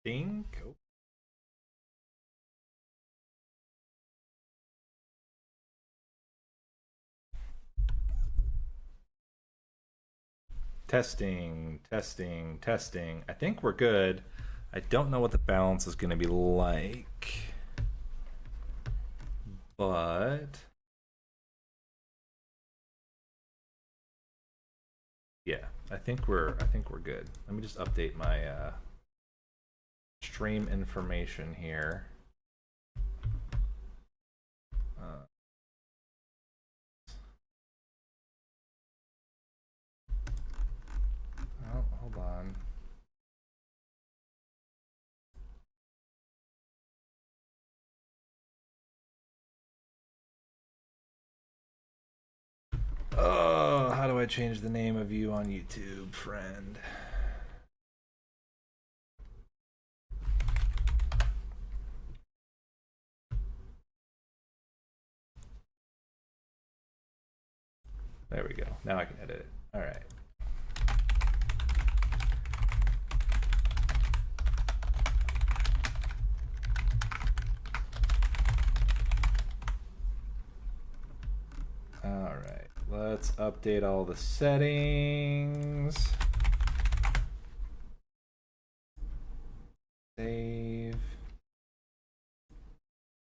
think. Oh. Testing, testing, testing. I think we're good. I don't know what the balance is going to be like, but yeah, I think we're good. Let me just update my stream information here. Oh, hold on. Oh, how do I change the name of you on YouTube, friend? There we go. Now I can edit it. All right. All right. Let's update all the settings. Save.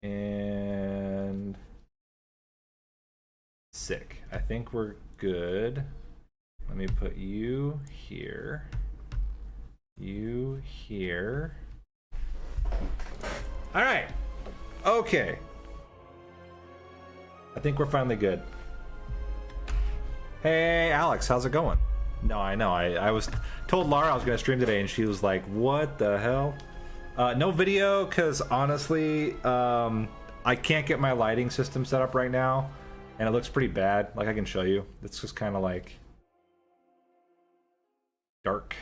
And sick. I think we're good. Let me put you here. You here. All right. Okay. I think we're finally good. Hey, Alex, how's it going? No, I know. I was told Lara I was going to stream today, and she was like, what the hell? No video, because honestly, I can't get my lighting system set up right now, and it looks pretty bad. Like, I can show you. It's just kind of like dark.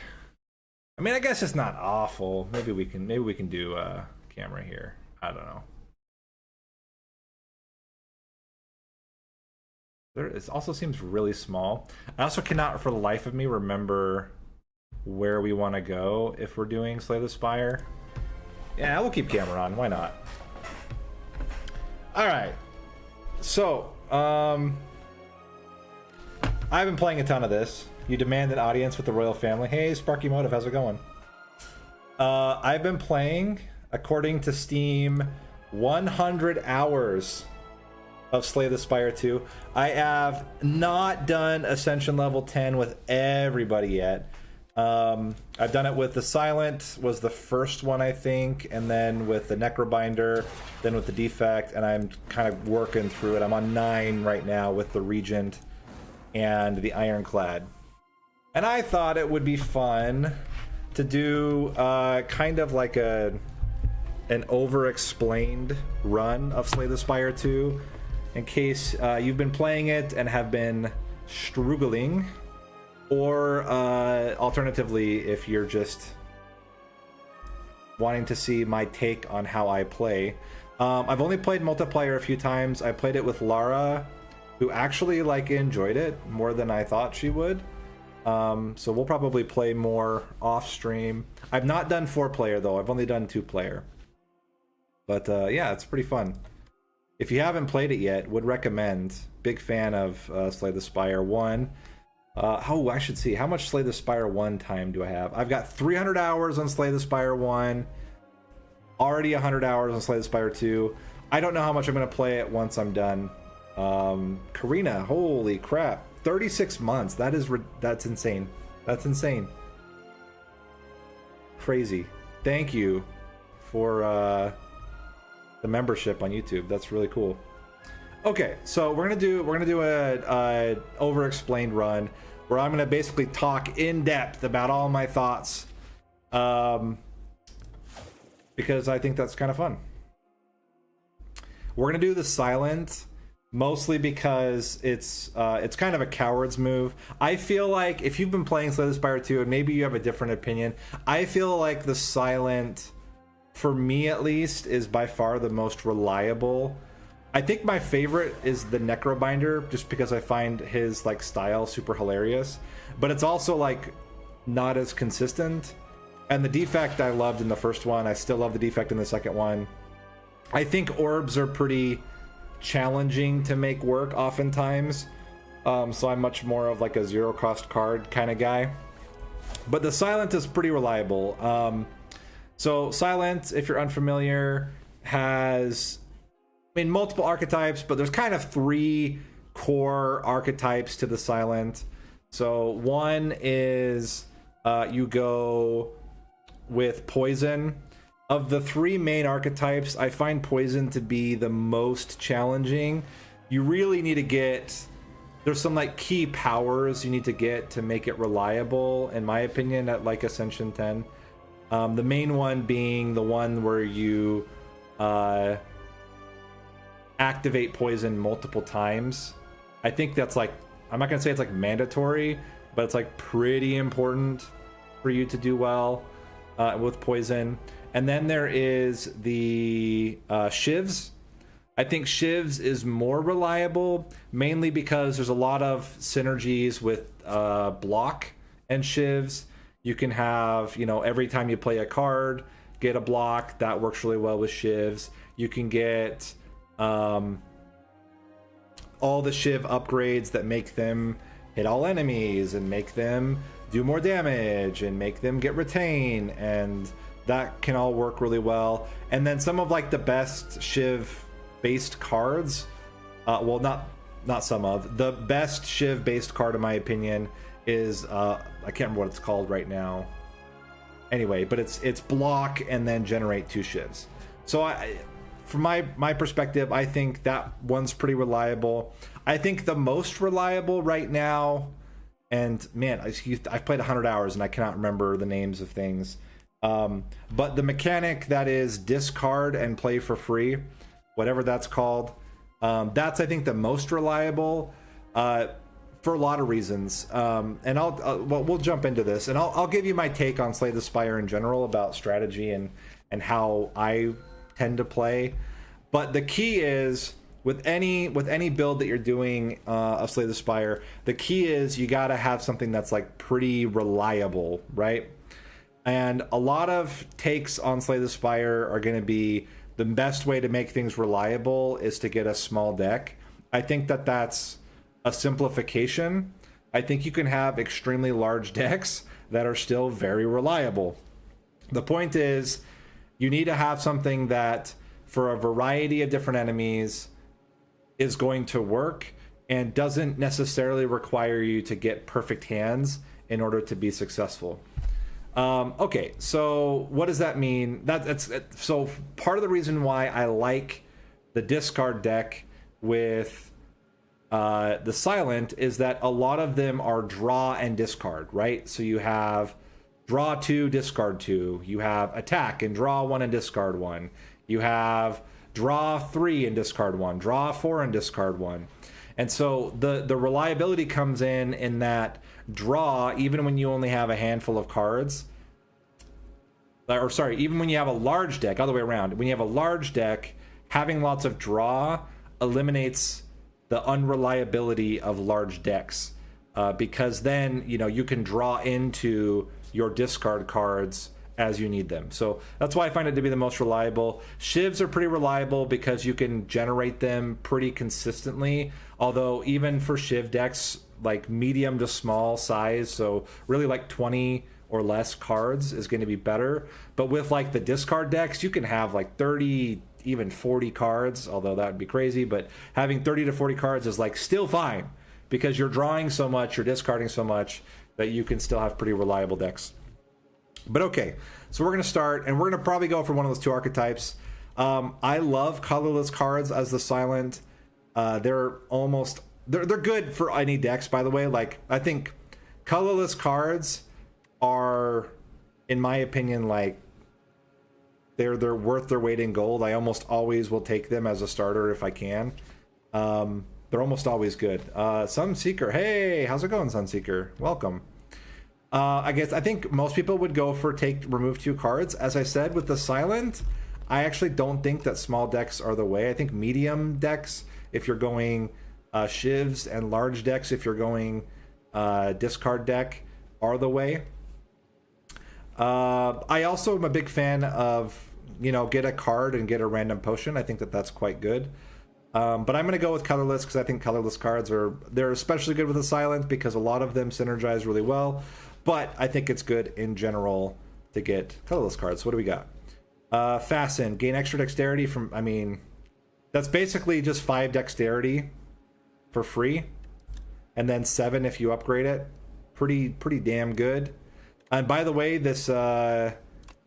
I mean, I guess it's not awful. Maybe we can do a camera here. I don't know. It also seems really small. I also cannot for the life of me remember where we want to go if we're doing Slay the Spire. Yeah, we'll keep camera on. Why not? All right. So, I've been playing a ton of this. You demand an audience with the royal family. Hey, Sparky Motive, how's it going? I've been playing, according to Steam, 100 hours of Slay the Spire 2. I have not done Ascension level 10 with everybody yet. I've done it with the Silent, was the first one I think, and then with the Necrobinder, then with the Defect, and I'm kind of working through it. I'm on 9 right now with the Regent and the Ironclad. And I thought it would be fun to do kind of like an over-explained run of Slay the Spire 2, in case you've been playing it and have been struggling, or alternatively, if you're just wanting to see my take on how I play. I've only played multiplayer a few times. I played it with Lara, who actually enjoyed it more than I thought she would. So we'll probably play more off stream. I've not done 4-player though. I've only done 2-player. But yeah, it's pretty fun. If you haven't played it yet, would recommend. Big fan of Slay the Spire 1. Oh, I should see. How much Slay the Spire 1 time do I have? I've got 300 hours on Slay the Spire 1. Already 100 hours on Slay the Spire 2. I don't know how much I'm going to play it once I'm done. Karina, holy crap. 36 months. That's insane. That's insane. Crazy. Thank you for the membership on YouTube. That's really cool. Okay, so we're gonna do a over-explained run where I'm gonna basically talk in depth about all my thoughts, because I think that's kind of fun. We're gonna do the Silent mostly because it's kind of a coward's move. I feel like if you've been playing Slay the Spire 2 and maybe you have a different opinion, I feel like the Silent, for me at least, is by far the most reliable. I think my favorite is the Necrobinder, just because I find his style super hilarious, but it's also not as consistent And the defect I loved in the first one. I still love the defect in the second one. I think orbs are pretty challenging to make work oftentimes. So I'm much more of like a zero cost card kind of guy. But the Silent is pretty reliable. So Silent, if you're unfamiliar, has multiple archetypes, but there's kind of 3 core archetypes to the Silent. So one is you go with Poison. Of the 3 main archetypes, I find Poison to be the most challenging. You really need to get... There's some like key powers you need to get to make it reliable, in my opinion, at like Ascension 10. The main one being the one where you activate Poison multiple times. I think that's like, I'm not gonna say it's like mandatory, but it's like pretty important for you to do well with Poison. And then there is the Shivs. I think Shivs is more reliable, mainly because there's a lot of synergies with block and Shivs. You can have, every time you play a card, get a block. That works really well with Shivs. You can get all the Shiv upgrades that make them hit all enemies and make them do more damage and make them get retain, and that can all work really well. And then some of like the best Shiv based cards, well, not some of the best Shiv based card in my opinion is I can't remember what it's called right now. Anyway, but it's block and then generate 2 Shivs. So from my perspective, I think that one's pretty reliable. I think the most reliable right now, and man, I've played 100 hours and I cannot remember the names of things. But the mechanic that is discard and play for free, whatever that's called, that's I think the most reliable for a lot of reasons. And we'll jump into this, and I'll give you my take on Slay the Spire in general about strategy and how I tend to play. But the key is with any build that you're doing of Slay the Spire, the key is you got to have something that's like pretty reliable, right? And a lot of takes on Slay the Spire are going to be the best way to make things reliable is to get a small deck. I think that's a simplification. I think you can have extremely large decks that are still very reliable. The point is, you need to have something that, for a variety of different enemies, is going to work and doesn't necessarily require you to get perfect hands in order to be successful. Okay, so what does that mean? So part of the reason why I like the discard deck with the Silent is that a lot of them are draw and discard, right? So you have draw 2, discard 2. You have attack and draw 1 and discard 1. You have draw 3 and discard 1. Draw 4 and discard 1. And so the reliability comes in that draw, even when you only have a handful of cards, or sorry, even when you have a large deck, other way around, when you have a large deck, having lots of draw eliminates the unreliability of large decks, because then you can draw into your discard cards as you need them. So that's why I find it to be the most reliable. Shivs are pretty reliable because you can generate them pretty consistently, although even for Shiv decks like medium to small size, so really like 20 or less cards is going to be better. But with like the discard decks, you can have like 30, even 40 cards, although that would be crazy, but having 30 to 40 cards is like still fine because you're drawing so much, you're discarding so much that you can still have pretty reliable decks. But okay, so we're going to start, and we're going to probably go for one of those 2 archetypes. I love colorless cards as the Silent. They're good for any decks, by the way. Like, I think colorless cards are, in my opinion, like they're worth their weight in gold. I almost always will take them as a starter if I can. They're almost always good. Sunseeker, hey, how's it going, Sunseeker? Welcome. I think most people would go for remove 2 cards. As I said, with the Silent, I actually don't think that small decks are the way. I think medium decks, if you're going Shivs, and large decks, if you're going discard deck, are the way. I also am a big fan of, you know, get a card and get a random potion. I think that that's quite good. But I'm going to go with colorless because I think colorless cards they're especially good with the silent because a lot of them synergize really well. But I think it's good in general to get colorless cards. So what do we got? Fasten, gain extra dexterity from, I mean, that's basically just 5 dexterity for free. And then 7 if you upgrade it. Pretty damn good. And by the way, this it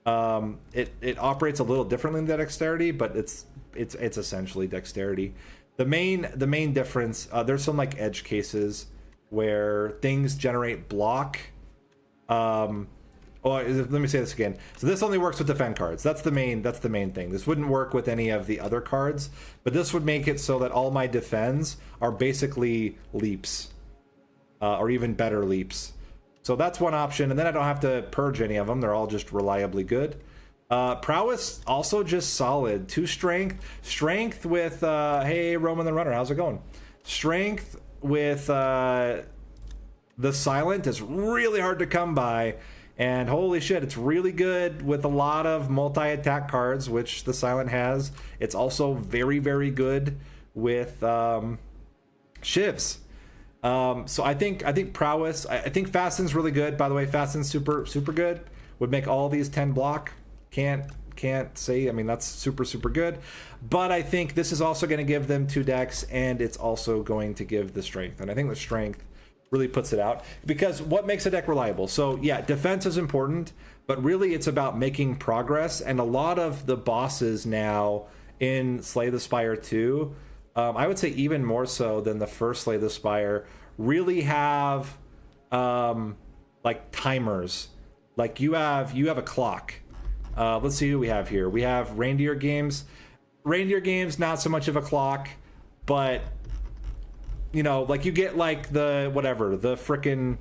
operates a little differently than dexterity, but it's essentially dexterity. The main difference, there's some like edge cases where things generate block. Let me say this again. So this only works with defend cards. That's the main thing. This wouldn't work with any of the other cards, but this would make it so that all my defends are basically leaps, or even better leaps. So that's one option, and then I don't have to purge any of them. They're all just reliably good. Prowess, also just solid. 2 strength with hey Roman the Runner, how's it going? Strength with the silent is really hard to come by, and holy shit, it's really good with a lot of multi-attack cards, which the silent has. It's also very, very good with shivs. So I think prowess. I think fasten's really good. By the way, fasten's super good. Would make all these 10 block. Can't say. I mean, that's super good. But I think this is also going to give them 2 dex, and it's also going to give the strength. And I think the strength really puts it out, because what makes a deck reliable? So yeah, defense is important, but really it's about making progress. And a lot of the bosses now in Slay the Spire 2, I would say even more so than the first Slay the Spire, really have like timers. Like you have a clock. Let's see who we have here. We have Reindeer Games. Reindeer Games, not so much of a clock, but you know, like you get like the frickin'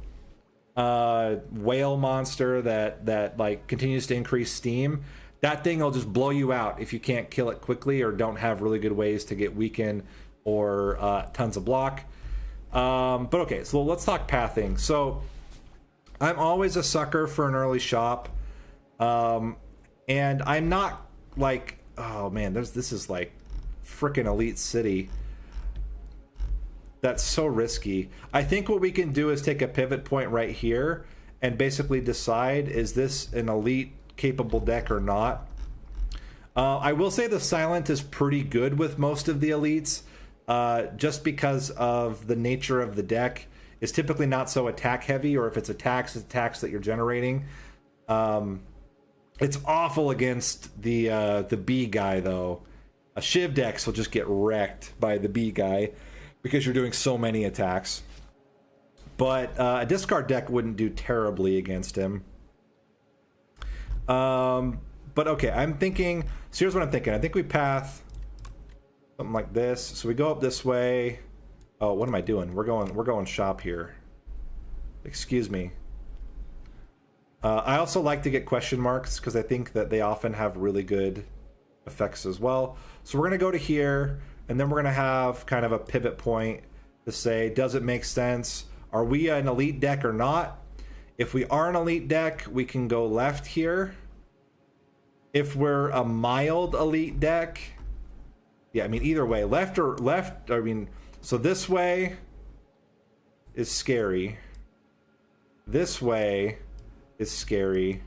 whale monster that like continues to increase steam. That thing will just blow you out if you can't kill it quickly or don't have really good ways to get weaken or tons of block. But okay, so let's talk pathing. So I'm always a sucker for an early shop. And I'm not like, oh man, this is like frickin' Elite City. That's so risky. I think what we can do is take a pivot point right here and basically decide, is this an elite capable deck or not? I will say the silent is pretty good with most of the elites, just because of the nature of the deck. Is typically not so attack heavy, or if it's attacks that you're generating. It's awful against the B guy though. A Shiv decks will just get wrecked by the B guy because you're doing so many attacks. But a discard deck wouldn't do terribly against him. But okay, I'm thinking, so here's what I'm thinking. I think we path something like this. So we go up this way. Oh, what am I doing? We're going shop here. Excuse me. I also like to get question marks because I think that they often have really good effects as well. So we're going to go to here, and then we're going to have kind of a pivot point to say, does it make sense? Are we an elite deck or not? If we are an elite deck, we can go left here. If we're a mild elite deck, yeah, I mean, either way, left, I mean, so this way is scary. This way is scary.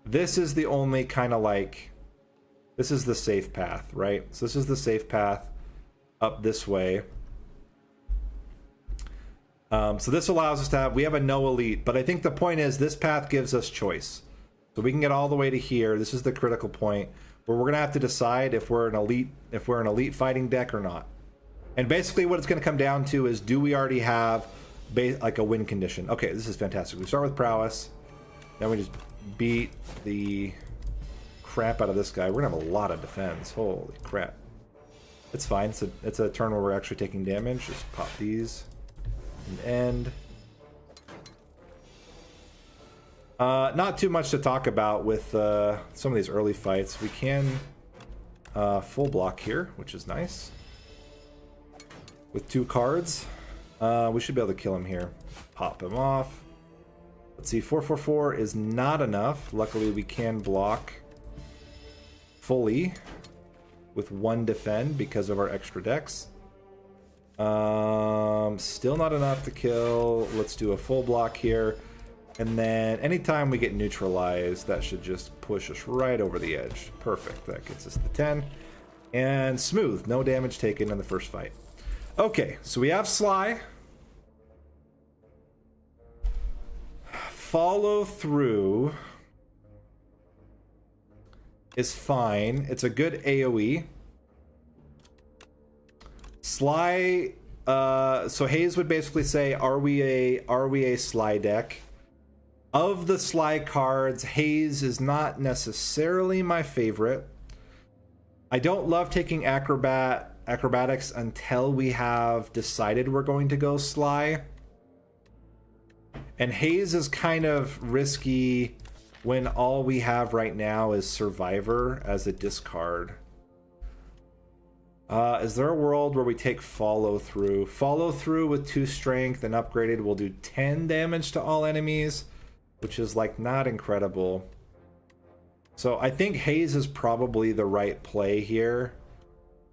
This is the only kind of like, this is the safe path, right? So this is the safe path up this way. So this allows us to have, we have a no elite, but I think the point is this path gives us choice. So we can get all the way to here. This is the critical point where we're going to have to decide if we're an elite fighting deck or not. And basically what it's going to come down to is, do we already have like a win condition? Okay, this is fantastic. We start with prowess. Then we just beat the crap out of this guy. We're going to have a lot of defense. Holy crap. It's fine. It's a turn where we're actually taking damage. Just pop these and end. Not too much to talk about with some of these early fights. We can full block here, which is nice. With 2 cards. We should be able to kill him here. Pop him off. Let's see, 444 is not enough. Luckily, we can block fully with 1 defend because of our extra decks. Still not enough to kill. Let's do a full block here. And then anytime we get neutralized, that should just push us right over the edge. Perfect. That gets us to 10. And smooth. No damage taken in the first fight. Okay, so we have Sly. Follow through is fine. It's a good AoE. Sly, so Hayes would basically say, are we a Sly deck? Of the Sly cards, Hayes is not necessarily my favorite. I don't love taking acrobatics until we have decided we're going to go Sly. And Hayes is kind of risky when all we have right now is Survivor as a discard. Is there a world where we take Follow Through? Follow Through with 2 strength and upgraded will do 10 damage to all enemies, which is like not incredible. So I think Hayes is probably the right play here.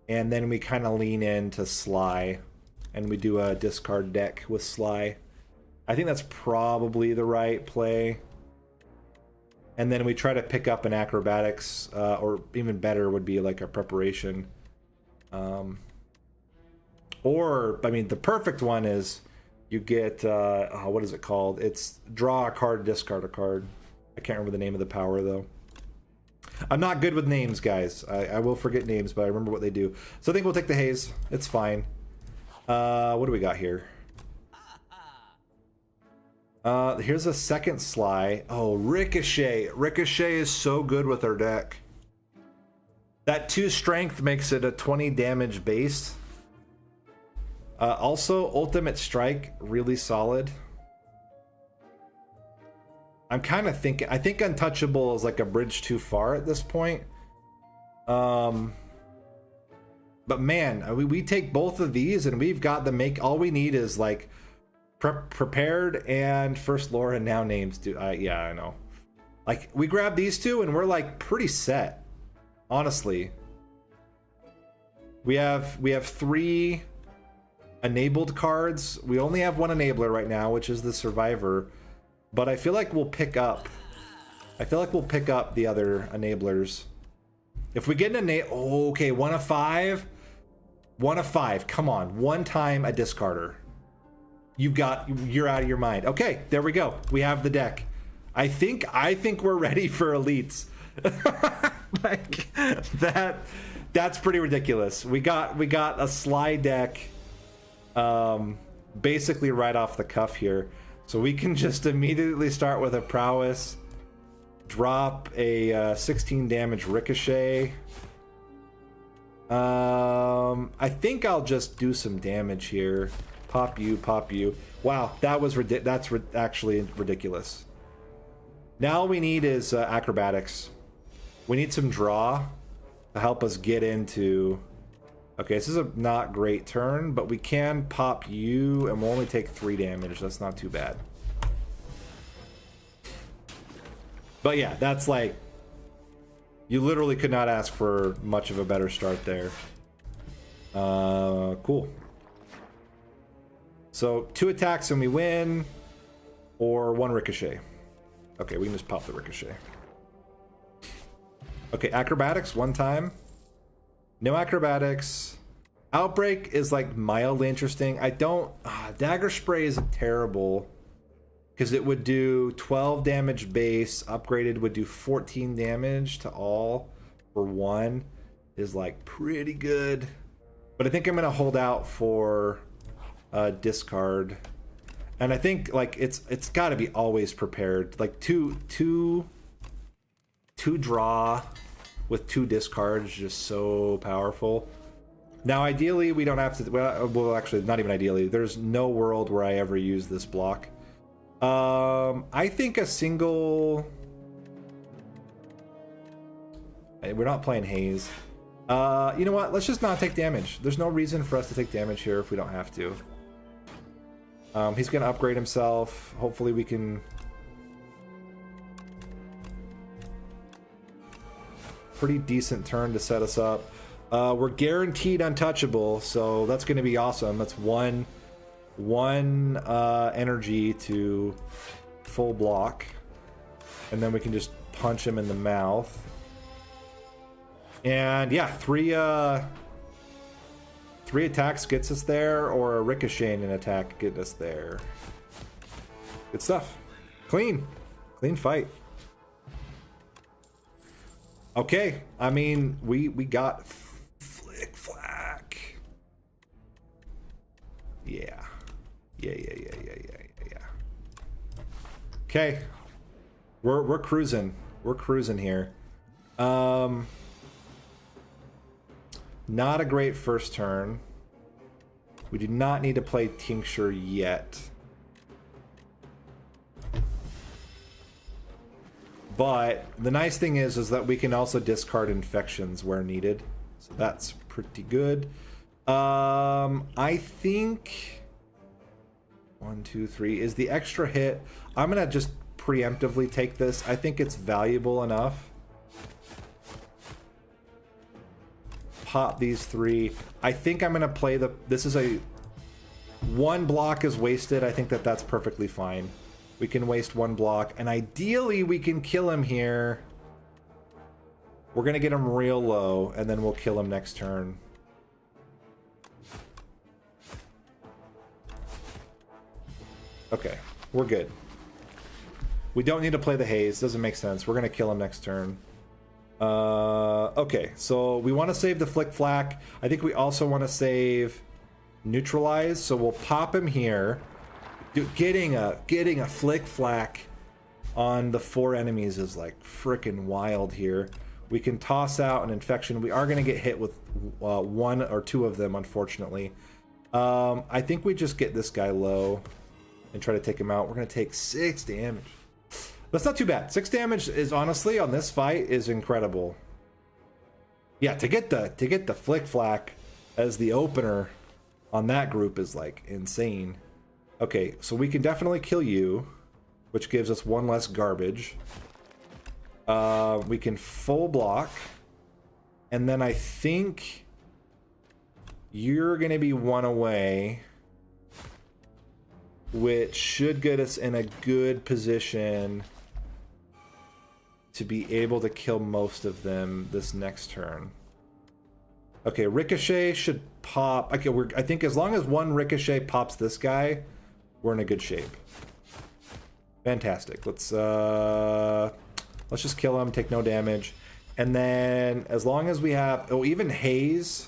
And then we kind of lean into Sly and we do a discard deck with Sly. I think that's probably the right play. And then we try to pick up an acrobatics, or even better would be like a preparation. Or, I mean, the perfect one is you get, what is it called? It's draw a card, discard a card. I can't remember the name of the power, though. I'm not good with names, guys. I will forget names, but I remember what they do. So I think we'll take the Haze. It's fine. What do we got here? Here's a second Sly. Oh, Ricochet. Ricochet is so good with our deck. That 2 strength makes it a 20 damage base. Also, Ultimate Strike, really solid. I'm kind of thinking... I think Untouchable is like a bridge too far at this point. But man, we take both of these and we've got the make... All we need is like... Prepared and First Lore and now names. Yeah, I know. Like, we grab these 2 and we're like pretty set. Honestly. We have 3 enabled cards. We only have 1 enabler right now, which is the Survivor. But I feel like we'll pick up. I feel like we'll pick up the other enablers. If we get an oh, okay, 1 of 5. 1 of 5. Come on. 1 time a discarder. You're out of your mind. Okay, there we go. We have the deck. I think we're ready for elites. Like that's pretty ridiculous. We got a Sly deck basically right off the cuff here. So we can just immediately start with a prowess, drop a 16 damage Ricochet. I think I'll just do some damage here. Pop you, pop you. Wow, that's actually ridiculous. Now all we need is acrobatics. We need some draw to help us get into... Okay, this is a not great turn, but we can pop you and we'll only take 3 damage. That's not too bad. But yeah, that's like... You literally could not ask for much of a better start there. Cool. So 2 attacks and we win, or 1 Ricochet. Okay, we can just pop the Ricochet. Okay, acrobatics 1 time. No acrobatics. Outbreak is like mildly interesting. I don't... Dagger Spray is terrible because it would do 12 damage base. Upgraded would do 14 damage to all for 1. Is like pretty good. But I think I'm going to hold out for... discard, and I think like it's got to be always prepared. Like two draw with 2 discards, just so powerful. Now ideally we don't have to, well actually not even ideally, there's no world where I ever use this block. I think a single... We're not playing Haze. You know what, let's just not take damage. There's no reason for us to take damage here if we don't have to. He's gonna upgrade himself. Hopefully we can pretty decent turn to set us up. We're guaranteed untouchable, so that's going to be awesome. That's one energy to full block, and then we can just punch him in the mouth. And yeah, three attacks gets us there, or a ricochet and an attack get us there. Good stuff. Clean fight. Okay, I mean, we got flick flack. Yeah. Okay, we're cruising. We're cruising here. Not a great first turn. We do not need to play Tincture yet. But the nice thing is that we can also discard infections where needed. So that's pretty good. I think 1, 2, 3 is the extra hit. I'm gonna just preemptively take this. I think it's valuable enough. Pop these 3. I think I'm gonna play this is a 1 block is wasted. I think that's perfectly fine. We can waste 1 block, and ideally we can kill him here. We're gonna get him real low, and then we'll kill him next turn. Okay, we're good. We don't need to play the haze. Doesn't make sense. We're gonna kill him next turn. Okay, so we want to save the flick flack. I think we also want to save neutralize, so we'll pop him here. Dude, getting a flick flack on the 4 enemies is like freaking wild here. We can toss out an infection. We are going to get hit with 1 or 2 of them, unfortunately. I think we just get this guy low and try to take him out. We're going to take 6 damage. That's not too bad. 6 damage is honestly on this fight is incredible. Yeah, to get the flick flack as the opener on that group is like insane. Okay, so we can definitely kill you, which gives us 1 less garbage. We can full block, and then I think you're gonna be 1 away, which should get us in a good position to be able to kill most of them this next turn. Okay, ricochet should pop. Okay, I think as long as 1 ricochet pops this guy, we're in a good shape. Fantastic. Let's just kill him, take no damage, and then as long as we have even haze.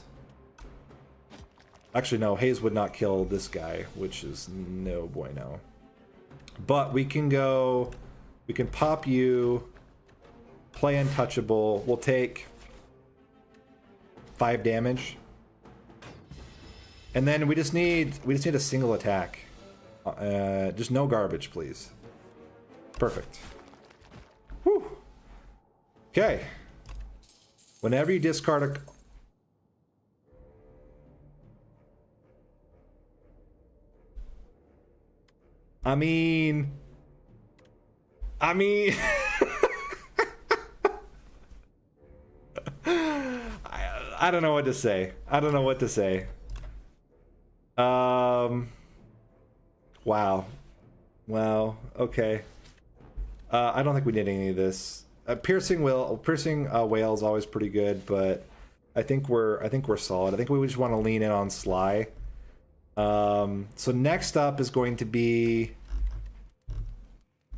Actually, no, haze would not kill this guy, which is no bueno. But we can go. We can pop you. Play untouchable. We'll take 5 damage, and then we just need a single attack. Just no garbage, please. Perfect. Whew. Okay. Whenever you discard a... I mean... I don't know what to say. I don't know what to say. Wow. Well, okay. I don't think we need any of this. Piercing whale is always pretty good, but I think we're solid. I think we just want to lean in on Sly. So next up is going to be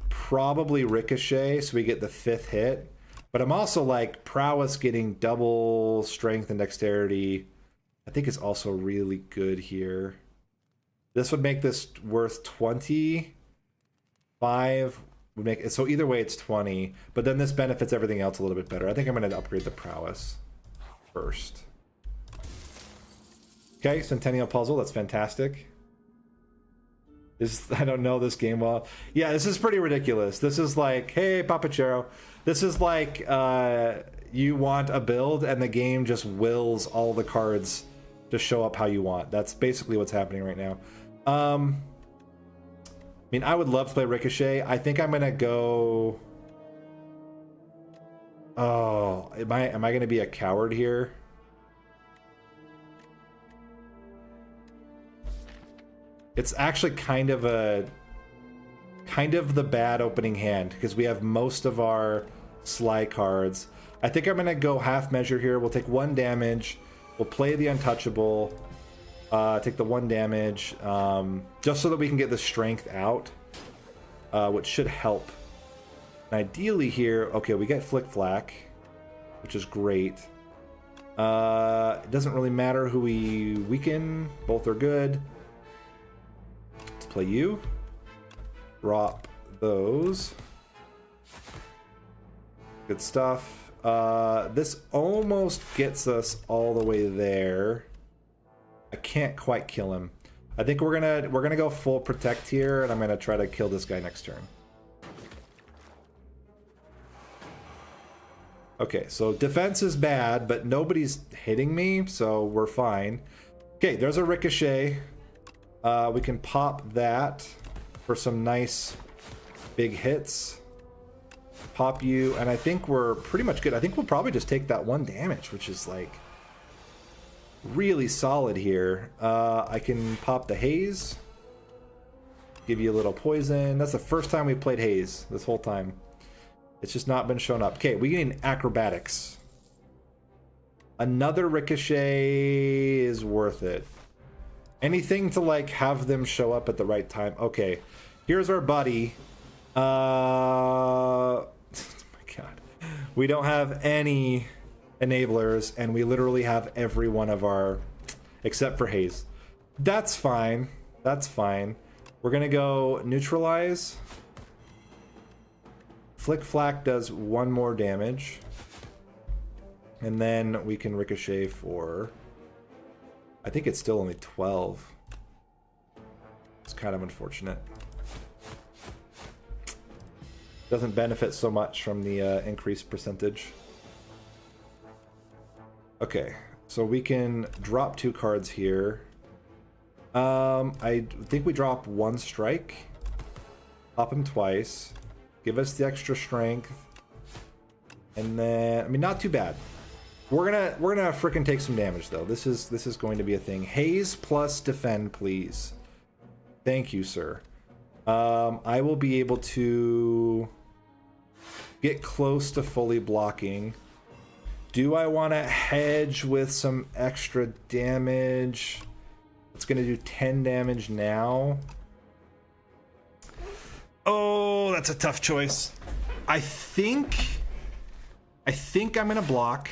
probably Ricochet, so we get the 5th hit. But I'm also like prowess getting double strength and dexterity. I think is also really good here. This would make this worth 25. Would make it so either way it's 20. But then this benefits everything else a little bit better. I think I'm going to upgrade the prowess first. Okay, Centennial Puzzle. That's fantastic. I don't know this game well. Yeah, this is pretty ridiculous. This is like, hey, Papachero. This is like you want a build and the game just wills all the cards to show up how you want. That's basically what's happening right now. I mean, I would love to play Ricochet. I think I'm going to go... Oh, am I gonna be a coward here? It's actually kind of the bad opening hand because we have most of our Sly cards. I think I'm gonna go half measure here. We'll take 1 damage. We'll play the Untouchable. Take the 1 damage, just so that we can get the strength out, which should help. And ideally here, okay, we get Flick Flack, which is great. It doesn't really matter who we weaken. Both are good. Let's play you. Drop those. Good stuff. This almost gets us all the way there. I can't quite kill him. I think we're gonna go full protect here, and I'm gonna try to kill this guy next turn. Okay, so defense is bad, but nobody's hitting me, so we're fine. Okay, there's a ricochet. We can pop that for some nice big hits. Pop you, and I think we're pretty much good. I think we'll probably just take that 1 damage, which is like really solid here. I can pop the haze, give you a little poison. That's the first time we played haze this whole time. It's just not been shown up. Okay, we need acrobatics. Another ricochet is worth it. Anything to like have them show up at the right time. Okay, here's our buddy. Oh my god, we don't have any enablers, and we literally have every one of our, except for haze. That's fine. That's fine. We're gonna go neutralize. Flick Flack does 1 more damage, and then we can ricochet for, I think it's still only 12. It's kind of unfortunate. Doesn't benefit so much from the increased percentage. Okay, so we can drop 2 cards here. I think we drop 1 strike, pop him twice, give us the extra strength, and then, I mean, not too bad. We're gonna frickin' take some damage though. This is going to be a thing. Haze plus defend, please. Thank you, sir. I will be able to get close to fully blocking. Do I want to hedge with some extra damage? It's going to do 10 damage now. Oh, that's a tough choice. I think I'm going to block.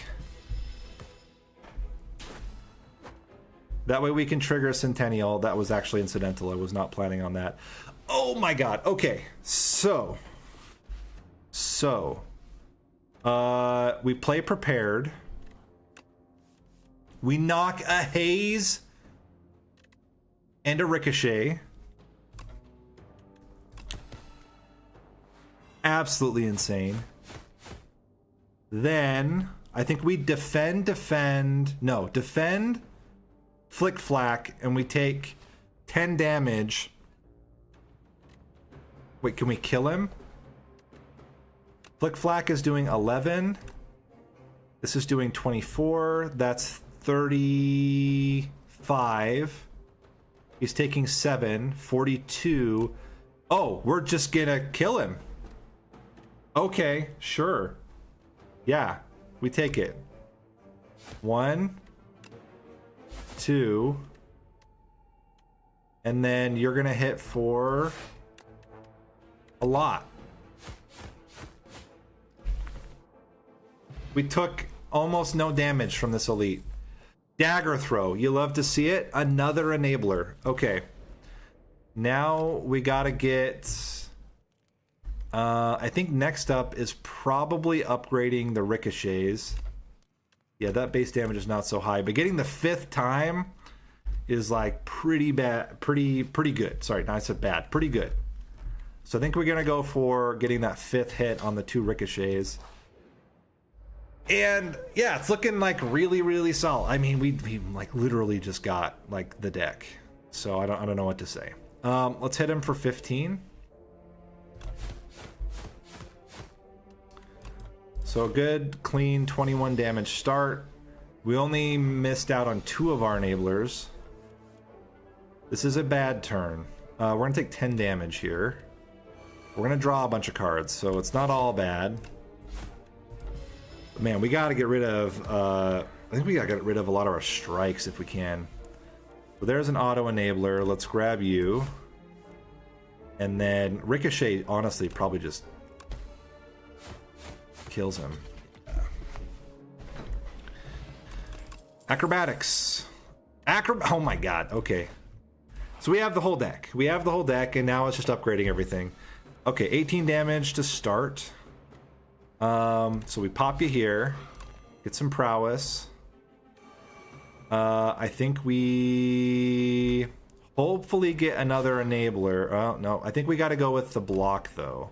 That way we can trigger Centennial. That was actually incidental. I was not planning on that. Oh my god. Okay. So we play prepared. We knock a haze and a ricochet. Absolutely insane. Then I think we defend, Flick Flack, and we take 10 damage. Wait, can we kill him? Flick Flack is doing 11. This is doing 24. That's 35. He's taking 7. 42. Oh, we're just gonna kill him. Okay, sure. Yeah, we take it. 1, 2, and then you're gonna hit for a lot. We took almost no damage from this elite. Dagger throw, you love to see it. Another enabler. Okay, now we gotta get I think next up is probably upgrading the ricochets. Yeah, that base damage is not so high, but getting the 5th time is like pretty bad, pretty good. Sorry, not I said bad, pretty good. So I think we're gonna go for getting that 5th hit on the 2 ricochets. And yeah, it's looking like really solid. I mean, we like literally just got like the deck. So I don't know what to say. Let's hit him for 15. So good, clean 21 damage start. We only missed out on 2 of our enablers. This is a bad turn. We're gonna take 10 damage here. We're gonna draw a bunch of cards, so it's not all bad. But man, we gotta get rid of, I think we gotta get rid of a lot of our strikes if we can. So there's an auto enabler. Let's grab you. And then Ricochet, honestly, probably just kills him. Acrobatics. Oh my god, okay. So we have the whole deck. We have the whole deck, and now it's just upgrading everything. Okay, 18 damage to start. So we pop you here. Get some prowess. I think we hopefully get another enabler. Oh, no. I think we got to go with the block, though.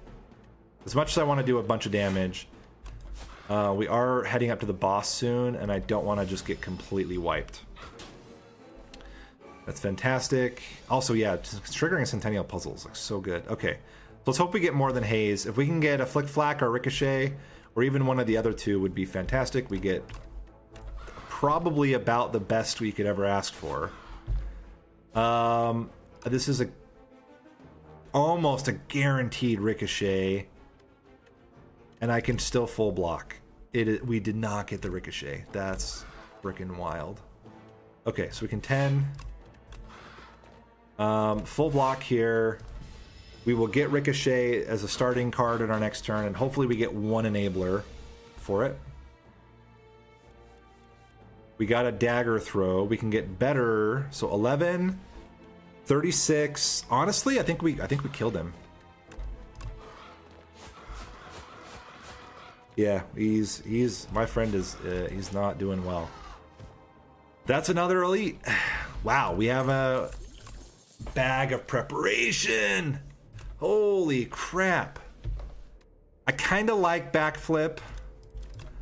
As much as I want to do a bunch of damage, we are heading up to the boss soon, and I don't want to just get completely wiped. That's fantastic. Also, yeah, triggering Centennial Puzzles looks so good. Okay, let's hope we get more than Haze. If we can get a Flick Flack or Ricochet, or even one of the other two, would be fantastic. We get probably about the best we could ever ask for. This is almost a guaranteed Ricochet, and I can still full block. We did not get the Ricochet. That's freaking wild. Okay, so we can 10. Full block here. We will get Ricochet as a starting card in our next turn, and hopefully we get one enabler for it. We got a dagger throw. We can get better. So 11, 36. Honestly, I think we killed him. Yeah, he's my friend is he's not doing well. That's another elite. Wow, we have a bag of preparation. Holy crap. I kind of like backflip,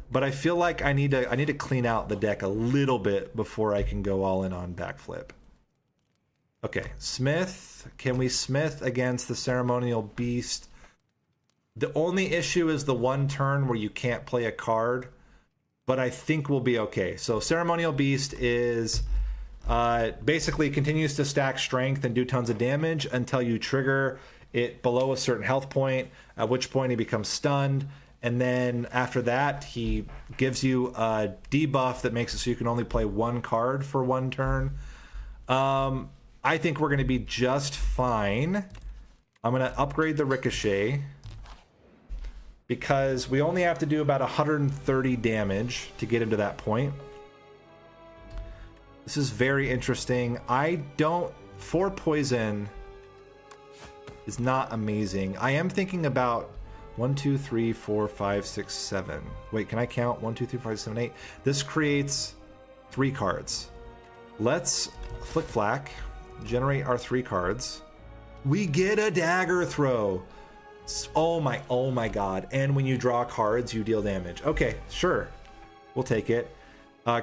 but I feel like I need to clean out the deck a little bit before I can go all in on backflip. Okay, Smith. Can we Smith against the Ceremonial Beast? The only issue is the one turn where you can't play a card, but I think we'll be okay. So Ceremonial Beast is basically continues to stack strength and do tons of damage until you trigger it below a certain health point, at which point he becomes stunned. And then after that, he gives you a debuff that makes it so you can only play one card for one turn. I think we're going to be just fine. I'm going to upgrade the Ricochet because we only have to do about 130 damage to get him to that point. This is very interesting. 4 poison is not amazing. I am thinking about 1, 2, 3, 4, 5, 6, 7. Wait, can I count? 1, 2, 3, 4, 5, 7, 8. This creates 3 cards. Let's Flick Flack, generate our 3 cards. We get a dagger throw. Oh my god. And when you draw cards, you deal damage. Okay, sure. We'll take it.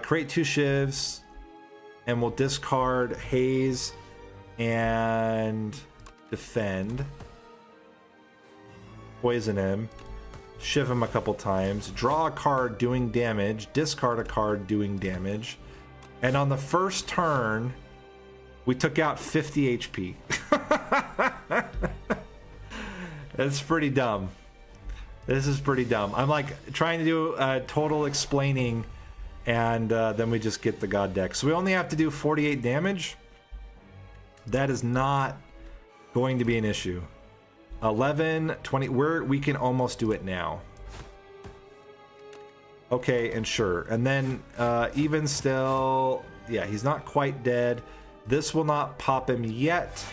Create 2 shivs, and we'll discard Haze and defend. Poison him. Shiv him a couple times. Draw a card doing damage. Discard a card doing damage. And on the first turn, we took out 50 HP. That's pretty dumb. This is pretty dumb. I'm like trying to do a total explaining, and then we just get the god deck. So we only have to do 48 damage. That is not going to be an issue. 11, 20, we can almost do it now. Okay, and sure. And then even still, yeah, he's not quite dead. This will not pop him yet,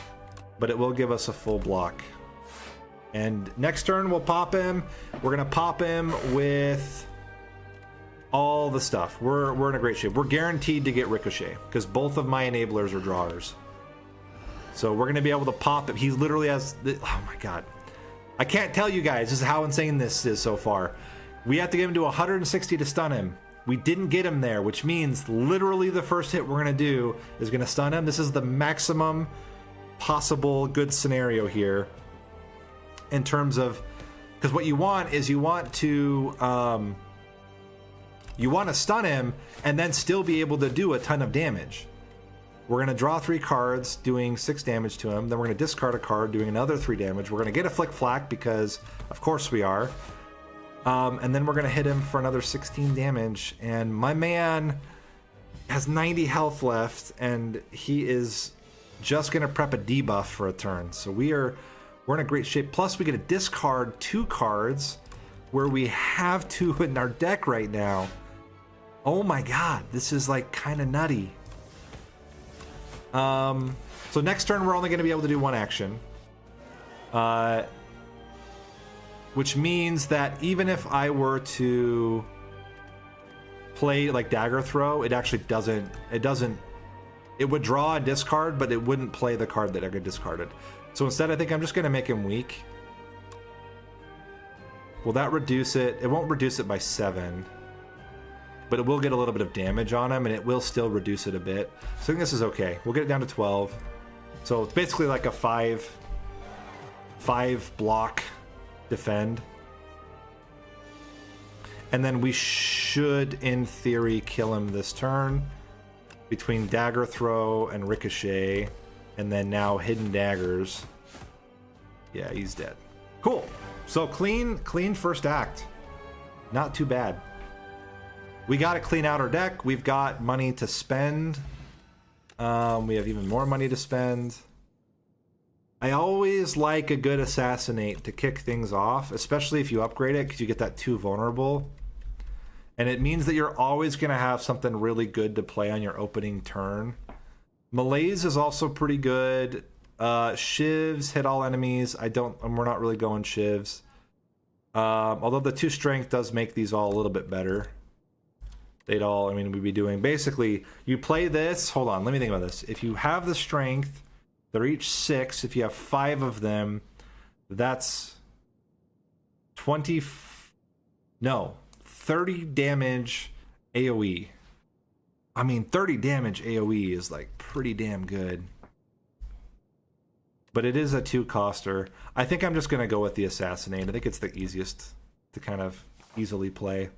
but it will give us a full block. And next turn we'll pop him. We're gonna pop him with all the stuff. We're in a great shape. We're guaranteed to get Ricochet because both of my enablers are drawers. So we're gonna be able to pop him. He literally has, oh my god. I can't tell you guys, this is how insane this is so far. We have to get him to 160 to stun him. We didn't get him there, which means literally the first hit we're gonna do is gonna stun him. This is the maximum possible good scenario here in terms of, Because what you want is you want to stun him and then still be able to do a ton of damage. We're going to draw 3 cards, doing 6 damage to him. Then we're going to discard a card, doing another 3 damage. We're going to get a Flick Flack because, of course, we are. And then we're going to hit him for another 16 damage. And my man has 90 health left, and he is just going to prep a debuff for a turn. So we're in a great shape. Plus, we get to discard 2 cards where we have 2 in our deck right now. Oh my god, this is like kind of nutty. So next turn we're only going to be able to do 1 action. Which means that even if I were to play like Dagger Throw, it actually doesn't, it would draw a discard, but it wouldn't play the card that I got discarded. So instead I think I'm just going to make him weak. Will that reduce it? It won't reduce it by 7. But it will get a little bit of damage on him, and it will still reduce it a bit. So I think this is okay. We'll get it down to 12. So it's basically like a 5 block defend. And then we should, in theory, kill him this turn. Between Dagger Throw and Ricochet, and then now Hidden Daggers. Yeah, he's dead. Cool. So clean first act. Not too bad. We got to clean out our deck. We've got money to spend. We have even more money to spend. I always like a good Assassinate to kick things off, especially if you upgrade it, because you get that 2 vulnerable. And it means that you're always going to have something really good to play on your opening turn. Malaise is also pretty good. Shivs hit all enemies. We're not really going Shivs. Although the 2 strength does make these all a little bit better. We'd be doing basically, you play this. Hold on, let me think about this. If you have the strength, they're each 6. If you have 5 of them, that's 30 damage AoE. 30 damage AoE is like pretty damn good. But it is a 2-coster. I think I'm just going to go with the Assassinate. I think it's the easiest to kind of easily play.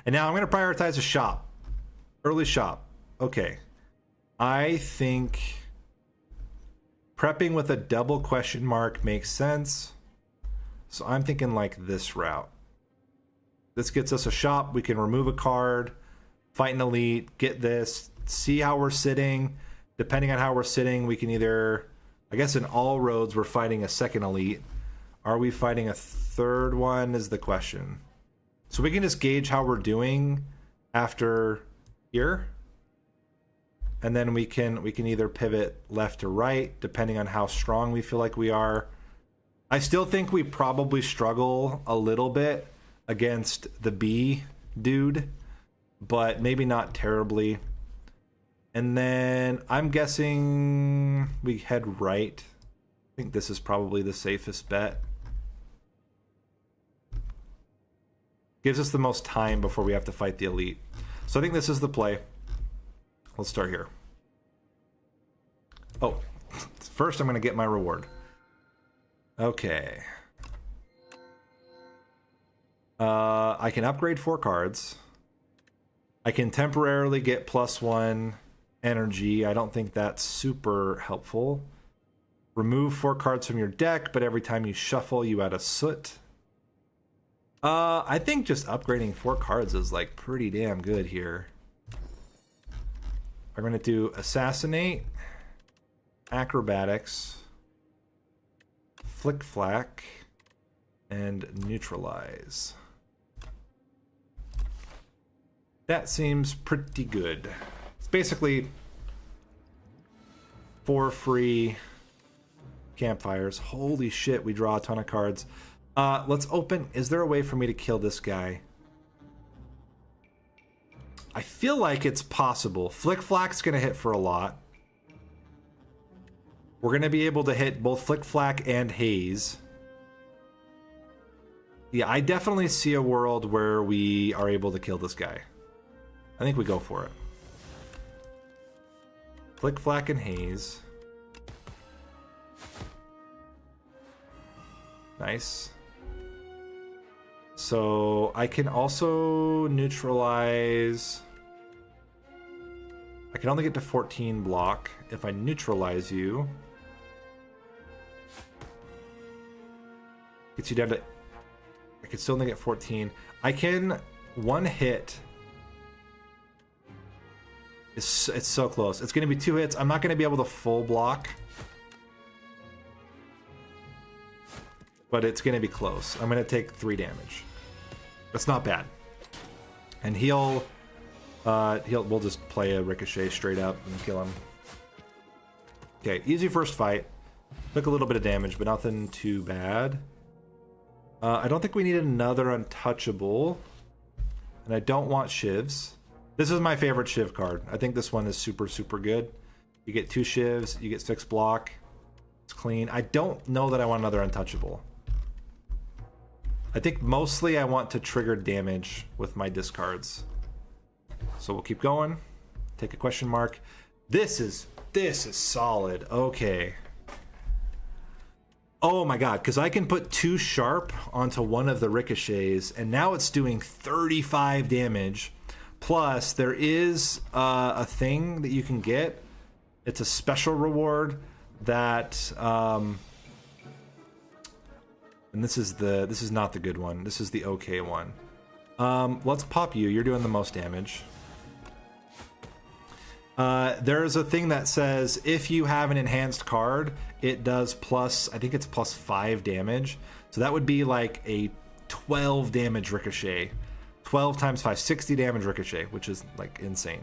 And now I'm going to prioritize a shop. Early shop. Okay. I think prepping with a double question mark makes sense. So I'm thinking like this route. This gets us a shop. We can remove a card, fight an elite, get this, see how we're sitting. Depending on how we're sitting, we can either, I guess in all roads, we're fighting a second elite. Are we fighting a third one is the question. So we can just gauge how we're doing after here. And then we can either pivot left to right, depending on how strong we feel like we are. I still think we probably struggle a little bit against the B dude, but maybe not terribly. And then I'm guessing we head right. I think this is probably the safest bet. Gives us the most time before we have to fight the elite. So I think this is the play. Let's start here. Oh, first I'm going to get my reward. Okay. I can upgrade 4 cards. I can temporarily get +1 energy. I don't think that's super helpful. Remove 4 cards from your deck, but every time you shuffle, you add a soot. I think just upgrading 4 cards is like pretty damn good here. I'm going to do Assassinate, Acrobatics, Flick Flack, and Neutralize. That seems pretty good. It's basically 4 free campfires. Holy shit, we draw a ton of cards. Let's open. Is there a way for me to kill this guy? I feel like it's possible. Flick Flack's going to hit for a lot. We're going to be able to hit both Flick Flack and Haze. Yeah, I definitely see a world where we are able to kill this guy. I think we go for it. Flick Flack and Haze. Nice. So I can also neutralize. I can only get to 14 block if I neutralize you. Gets you down to. I can still only get 14. I can one hit. It's so close. It's going to be 2 hits. I'm not going to be able to full block. But it's going to be close. I'm going to take 3 damage. That's not bad. And we'll just play a ricochet straight up and kill him. Okay, easy first fight. Took a little bit of damage, but nothing too bad. I don't think we need another untouchable. And I don't want shivs. This is my favorite shiv card. I think this one is super, super good. You get 2 shivs, you get 6 block. It's clean. I don't know that I want another untouchable. I think mostly I want to trigger damage with my discards. So we'll keep going. Take a question mark. This is solid. Okay. Oh my god, because I can put 2 sharp onto one of the ricochets, and now it's doing 35 damage. Plus, there is a thing that you can get. It's a special reward that, and this is not the good one. This is the okay one. Let's pop you. You're doing the most damage. There's a thing that says if you have an enhanced card, it does plus, I think it's plus 5 damage. So that would be like a 12 damage ricochet. 12 times 5, 60 damage ricochet, which is like insane.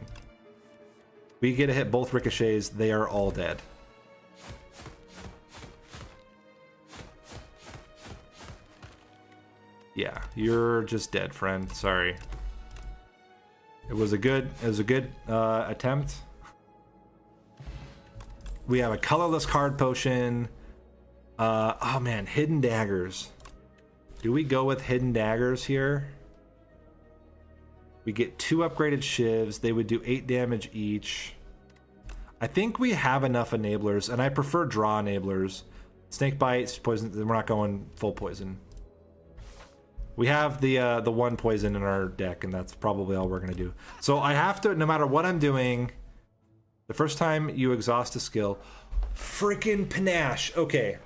We get to hit both ricochets, they are all dead. Yeah, you're just dead, friend. Sorry. It was a good attempt. We have a colorless card potion. Oh man, hidden daggers. Do we go with hidden daggers here? We get 2 upgraded shivs. They would do 8 damage each. I think we have enough enablers, and I prefer draw enablers. Snake bites, poison. We're not going full poison. We have the 1 poison in our deck, and that's probably all we're gonna do. So I have to, no matter what I'm doing, the first time you exhaust a skill, freaking panache. Okay,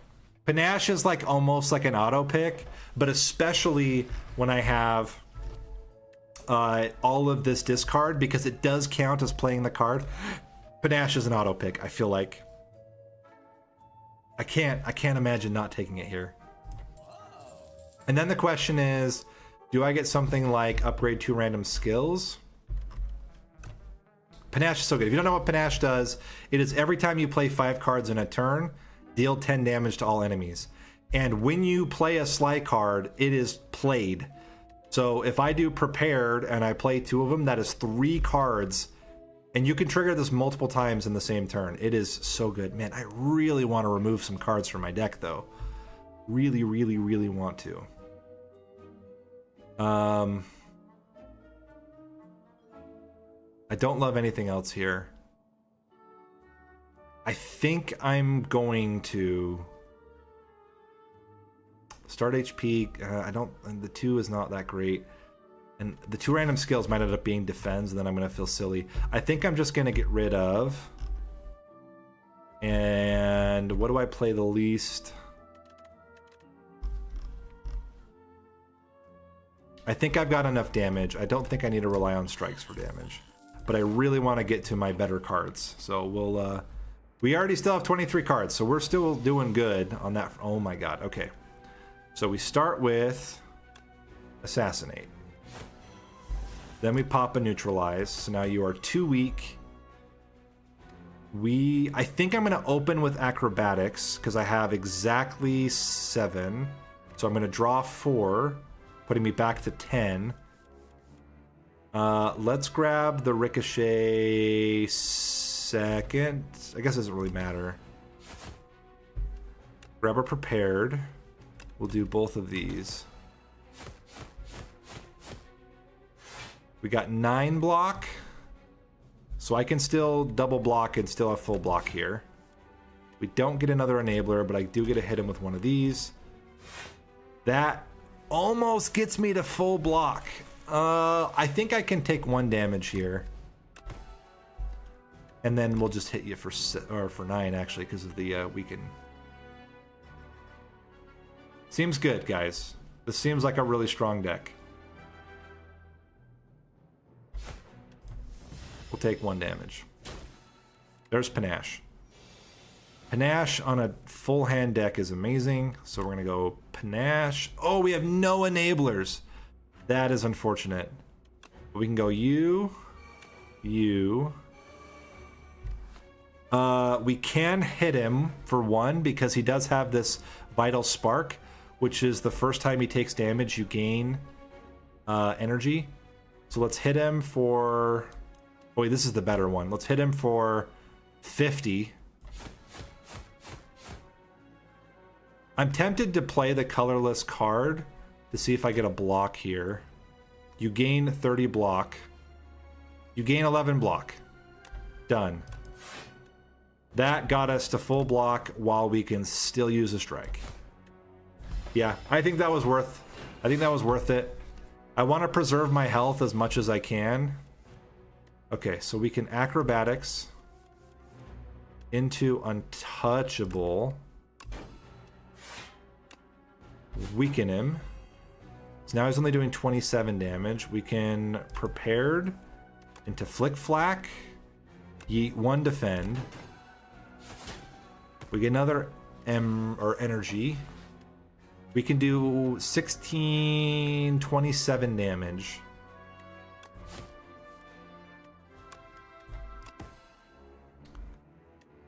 panache is like almost like an auto pick, but especially when I have all of this discard, because it does count as playing the card. Panache is an auto pick. I feel like I can't imagine not taking it here. And then the question is, do I get something like upgrade 2 random skills? Panache is so good. If you don't know what panache does, it is every time you play 5 cards in a turn, deal 10 damage to all enemies. And when you play a sly card, it is played. So if I do prepared and I play 2 of them, that is 3 cards. And you can trigger this multiple times in the same turn. It is so good. Man, I really want to remove some cards from my deck, though. Really, really, really want to. I don't love anything else here. I think I'm going to start HP. I don't. And the 2 is not that great, and the 2 random skills might end up being defense. And then I'm gonna feel silly. I think I'm just gonna get rid of. And what do I play the least? I think I've got enough damage. I don't think I need to rely on strikes for damage, but I really want to get to my better cards. So we'll. We already still have 23 cards, so we're still doing good on that. Oh my god. Okay. So we start with assassinate. Then we pop a neutralize. So now you are 2 weak. I think I'm going to open with acrobatics because I have exactly 7. So I'm going to draw 4, putting me back to 10. Let's grab the ricochet second. I guess it doesn't really matter. Grab a prepared. We'll do both of these. We got 9 block. So I can still double block and still have full block here. We don't get another enabler, but I do get to hit him with one of these. That almost gets me to full block. I think I can take 1 damage here. And then we'll just hit you for 9 actually because of the weaken. Seems good, guys. This seems like a really strong deck. We'll take 1 damage. There's Panache. Panache on a full hand deck is amazing. So we're going to go Panache. Oh, we have no enablers. That is unfortunate. We can go you. We can hit him for 1 because he does have this Vital Spark, which is the first time he takes damage, you gain energy. So let's hit him for... Oh, wait, this is the better one. Let's hit him for 50. I'm tempted to play the colorless card to see if I get a block here. You gain 30 block. You gain 11 block. Done. That got us to full block while we can still use a strike. Yeah, I think that was worth it. I want to preserve my health as much as I can. Okay, so we can acrobatics into untouchable. Weaken him. So now he's only doing 27 damage. We can prepared into flick flack. Yeet 1 defend. We get another energy. We can do 27 damage.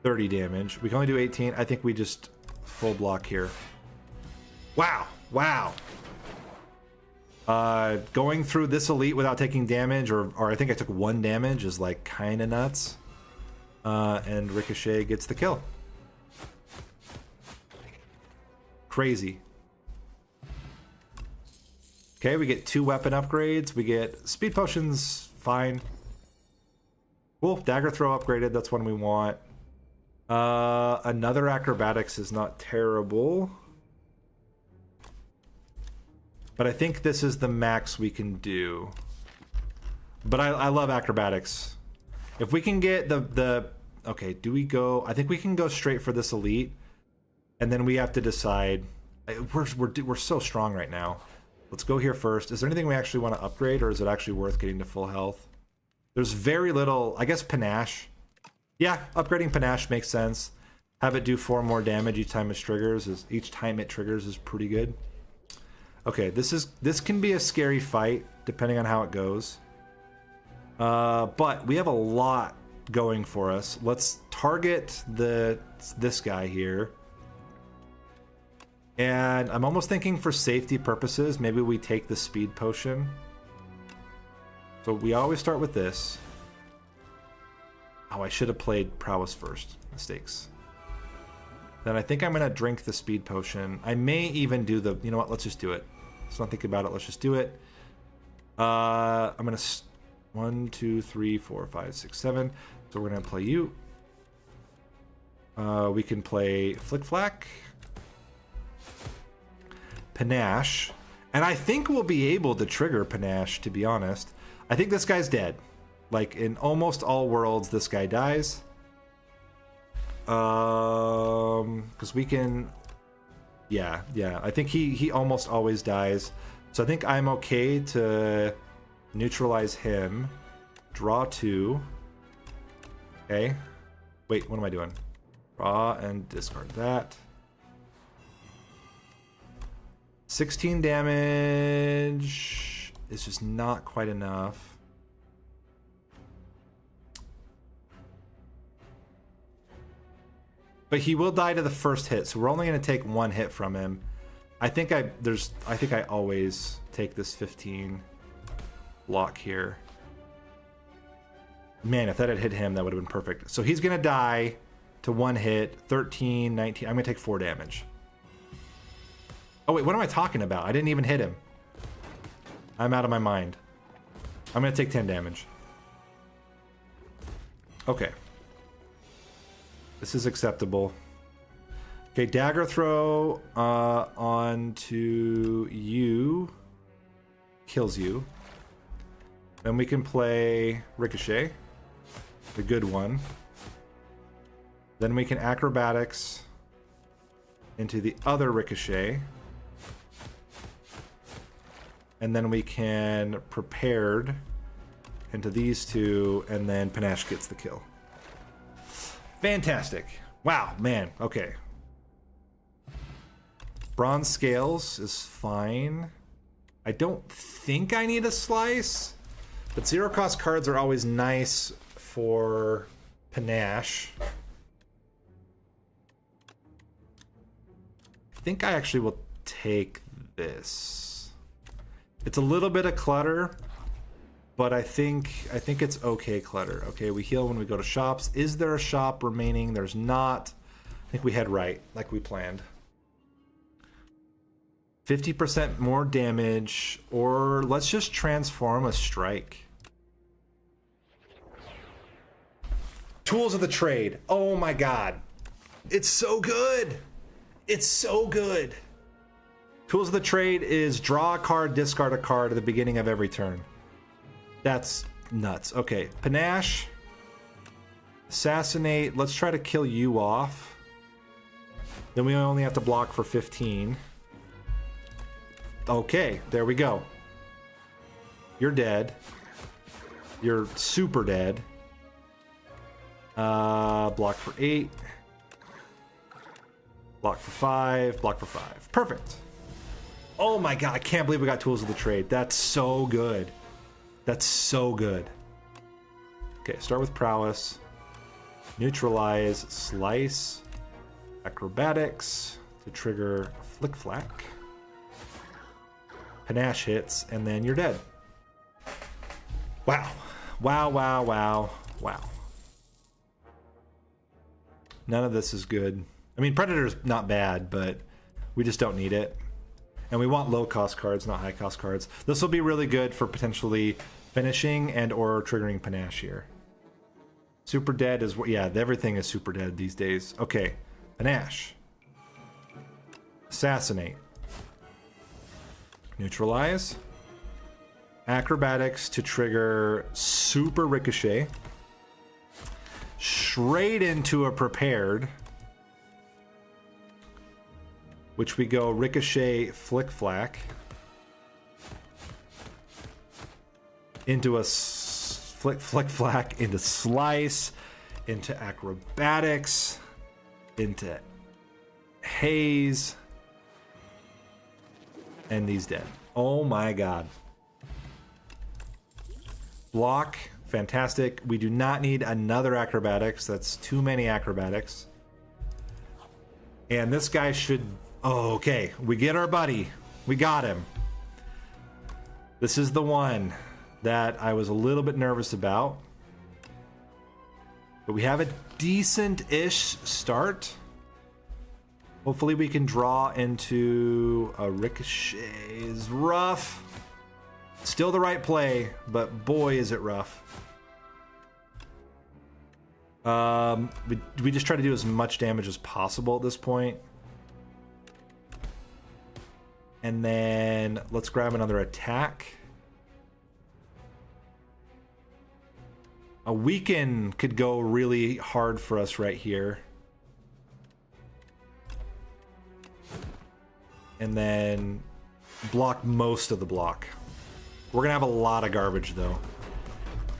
$30 damage. We can only do 18. I think we just full block here. Wow. Wow. Going through this elite without taking damage, or I think I took 1 damage, is like kind of nuts. And Ricochet gets the kill. Crazy. Okay, we get 2 weapon upgrades. We get speed potions, fine. Cool, dagger throw upgraded, that's one we want. Another acrobatics is not terrible. But I think this is the max we can do. But I love acrobatics. If we can get the okay, do we go... I think we can go straight for this elite. And then we have to decide... We're so strong right now. Let's go here first. Is there anything we actually want to upgrade, or is it actually worth getting to full health? There's very little... I guess Panache. Yeah, upgrading Panache makes sense. Have it do 4 more damage each time it triggers is pretty good. Okay, this can be a scary fight depending on how it goes. But we have a lot going for us. Let's target this guy here. And I'm almost thinking for safety purposes, maybe we take the speed potion. So we always start with this. Oh, I should have played prowess first. Mistakes. Then I think I'm going to drink the speed potion. I may even do the... You know what? Let's just do it. Let's not think about it. Let's just do it. I'm going to... 1, 2, 3, 4, 5, 6, 7. So we're going to play you. We can play Flick Flack. Panache. And I think we'll be able to trigger Panache, to be honest. I think this guy's dead. Like, in almost all worlds, this guy dies. Because we can... Yeah. I think he almost always dies. So I think I'm okay to neutralize him. Draw 2. Okay. Wait, what am I doing? Draw and discard that. 16 damage is just not quite enough. But he will die to the first hit, so we're only going to take 1 hit from him. I think I always take this 15 block here. Man, if that had hit him, that would have been perfect. So he's going to die to 1 hit, 13, 19. I'm going to take 4 damage. Oh, wait, what am I talking about? I didn't even hit him. I'm out of my mind. I'm going to take 10 damage. Okay. This is acceptable. Okay, dagger throw onto you. Kills you. Then we can play Ricochet. The good one. Then we can acrobatics into the other Ricochet. And then we can prepared into these two, and then Panache gets the kill. Fantastic. Wow, man. Okay. Bronze scales is fine. I don't think I need a slice, but zero cost cards are always nice for Panache. I think I actually will take this. It's a little bit of clutter, but I think it's okay clutter. Okay, we heal when we go to shops. Is there a shop remaining? There's not. I think we head right, like we planned. 50% more damage, or let's just transform a strike. Tools of the trade. Oh my god. It's so good. It's so good. Tools of the trade is draw a card, discard a card at the beginning of every turn. That's nuts. Okay, Panache. Assassinate. Let's try to kill you off. Then we only have to block for 15. Okay, there we go. You're dead. You're super dead. Block for 8. Block for 5. Block for 5. Perfect. Oh my god, I can't believe we got Tools of the Trade. That's so good. That's so good. Okay, start with Prowess. Neutralize, Slice. Acrobatics to trigger Flick Flack. Panache hits, and then you're dead. Wow. Wow, wow, wow, wow. None of this is good. I mean, Predator's not bad, but we just don't need it. And we want low-cost cards, not high-cost cards. This will be really good for potentially finishing and or triggering Panache here. Super dead is... yeah, everything is super dead these days. Okay, Panache. Assassinate. Neutralize. Acrobatics to trigger Super Ricochet. Straight into a prepared. Which we go Ricochet, Flick Flack. Into a Flick Flack, into Slice, into Acrobatics, into Haze. And he's dead. Oh my god. Block. Fantastic. We do not need another acrobatics. That's too many acrobatics. And this guy should... oh, okay. We get our buddy. We got him. This is the one that I was a little bit nervous about. But we have a decent-ish start. Hopefully we can draw into a Ricochet. Is rough. Still the right play, but boy is it rough. We just try to do as much damage as possible at this point. And then let's grab another attack. A weaken could go really hard for us right here. And then block most of the block. We're gonna have a lot of garbage though.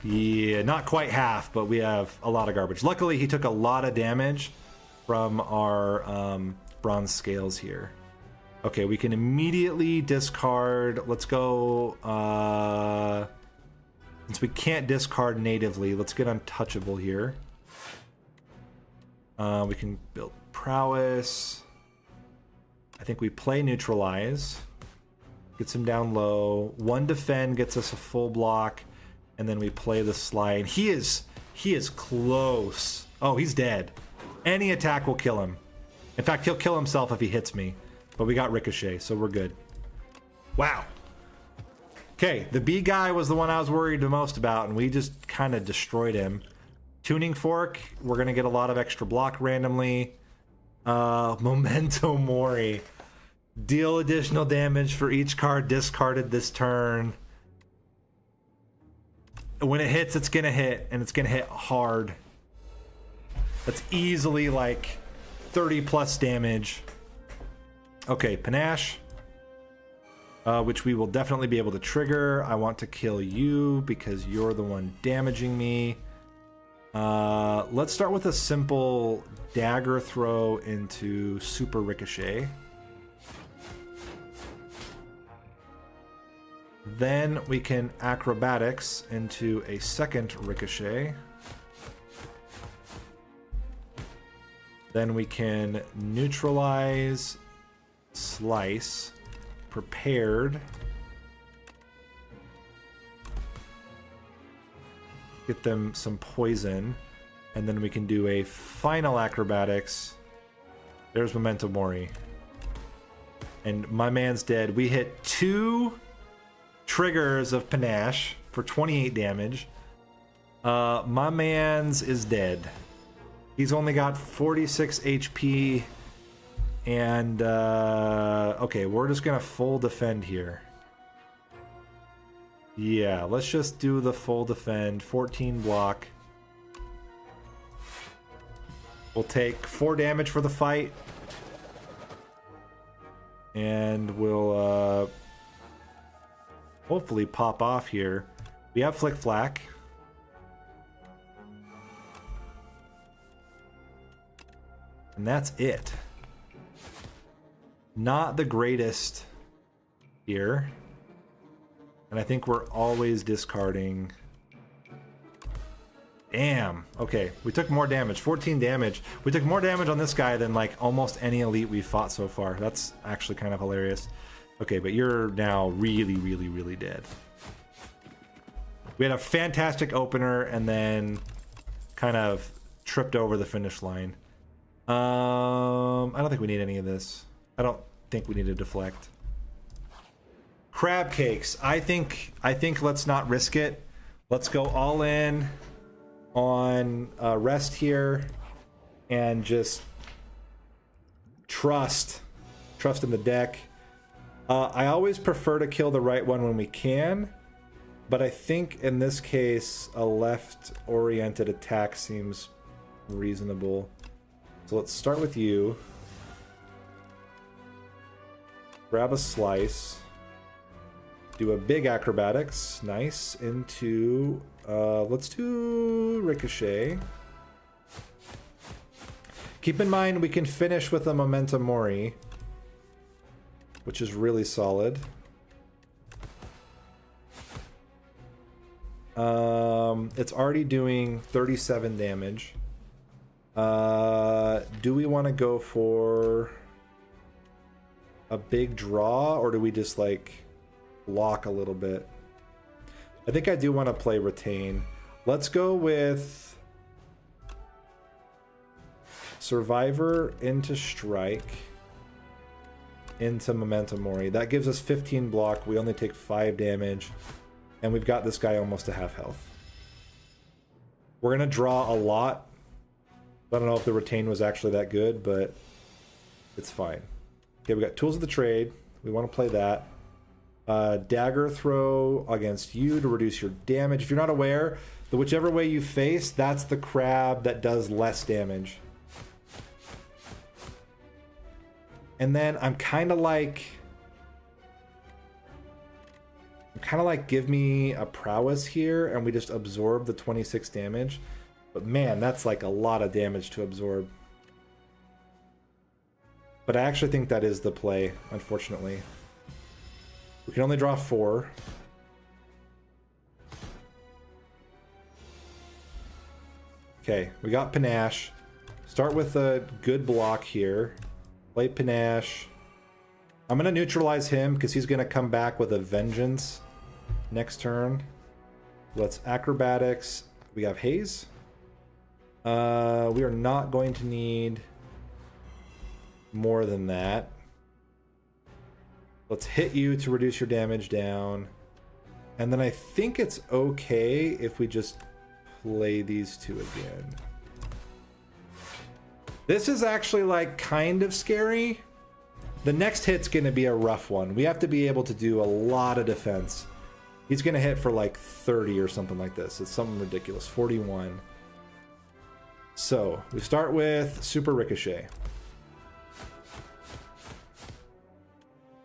Yeah, not quite half, but we have a lot of garbage. Luckily, he took a lot of damage from our bronze scales here. Okay, we can immediately discard. Let's go. Since we can't discard natively, let's get untouchable here. We can build prowess. I think we play neutralize. Gets him down low. One defend gets us a full block, and then we play the slide. He is close. Oh, he's dead. Any attack will kill him. In fact, he'll kill himself if he hits me. But we got Ricochet, so we're good. Wow. Okay, the B guy was the one I was worried the most about, and we just kind of destroyed him. Tuning Fork, we're going to get a lot of extra block randomly. Memento Mori. Deal additional damage for each card discarded this turn. When it hits, it's gonna hit, and it's gonna hit hard. That's easily like 30 plus damage. Okay, Panache. Which we will definitely be able to trigger. I want to kill you because you're the one damaging me. Let's start with a simple dagger throw into Super Ricochet. Then we can acrobatics into a second Ricochet. Then we can neutralize, slice, prepared. Get them some poison. And then we can do a final acrobatics. There's Memento Mori. And my man's dead. We hit 2 triggers of Panache for 28 damage. My man's is dead. He's only got 46 HP. And, okay, we're just gonna full defend here. Yeah, let's just do the full defend. 14 block. We'll take 4 damage for the fight. And we'll, hopefully pop off here. We have Flick Flack. And that's it. Not the greatest here. And I think we're always discarding. Damn. Okay, we took more damage. 14 damage. We took more damage on this guy than like almost any elite we've fought so far. That's actually kind of hilarious. Okay, but you're now really, really, really dead. We had a fantastic opener and then kind of tripped over the finish line. I don't think we need any of this. I don't think we need to deflect. Crab cakes. I think let's not risk it. Let's go all in on rest here and just trust in the deck. I always prefer to kill the right one when we can, but I think in this case a left-oriented attack seems reasonable. So let's start with you. Grab a slice. Do a big acrobatics. Nice. Into, let's do Ricochet. Keep in mind we can finish with a Memento Mori, which is really solid. It's already doing 37 damage. Do we want to go for a big draw, or do we just like block a little bit? I think I do want to play retain. Let's go with Survivor into Strike into Memento Mori. That gives us 15 block. We only take 5 damage, and we've got this guy almost to half health. We're gonna draw a lot. I don't know if the retain was actually that good, but it's fine. Okay, we got Tools of the Trade. We want to play that. Dagger throw against you to reduce your damage. If you're not aware, the whichever way you face, that's the crab that does less damage. And then I'm kind of like give me a prowess here and we just absorb the 26 damage. But man, that's like a lot of damage to absorb. But I actually think that is the play, unfortunately. We can only draw 4. Okay, we got Panache. Start with a good block here. Play Panache. I'm going to neutralize him because he's going to come back with a Vengeance next turn. Let's Acrobatics. We have Haze. We are not going to need more than that. Let's hit you to reduce your damage down. And then I think it's okay if we just play these two again. This is actually like kind of scary. The next hit's going to be a rough one. We have to be able to do a lot of defense. He's going to hit for like 30 or something like this. It's something ridiculous. 41. So we start with Super Ricochet.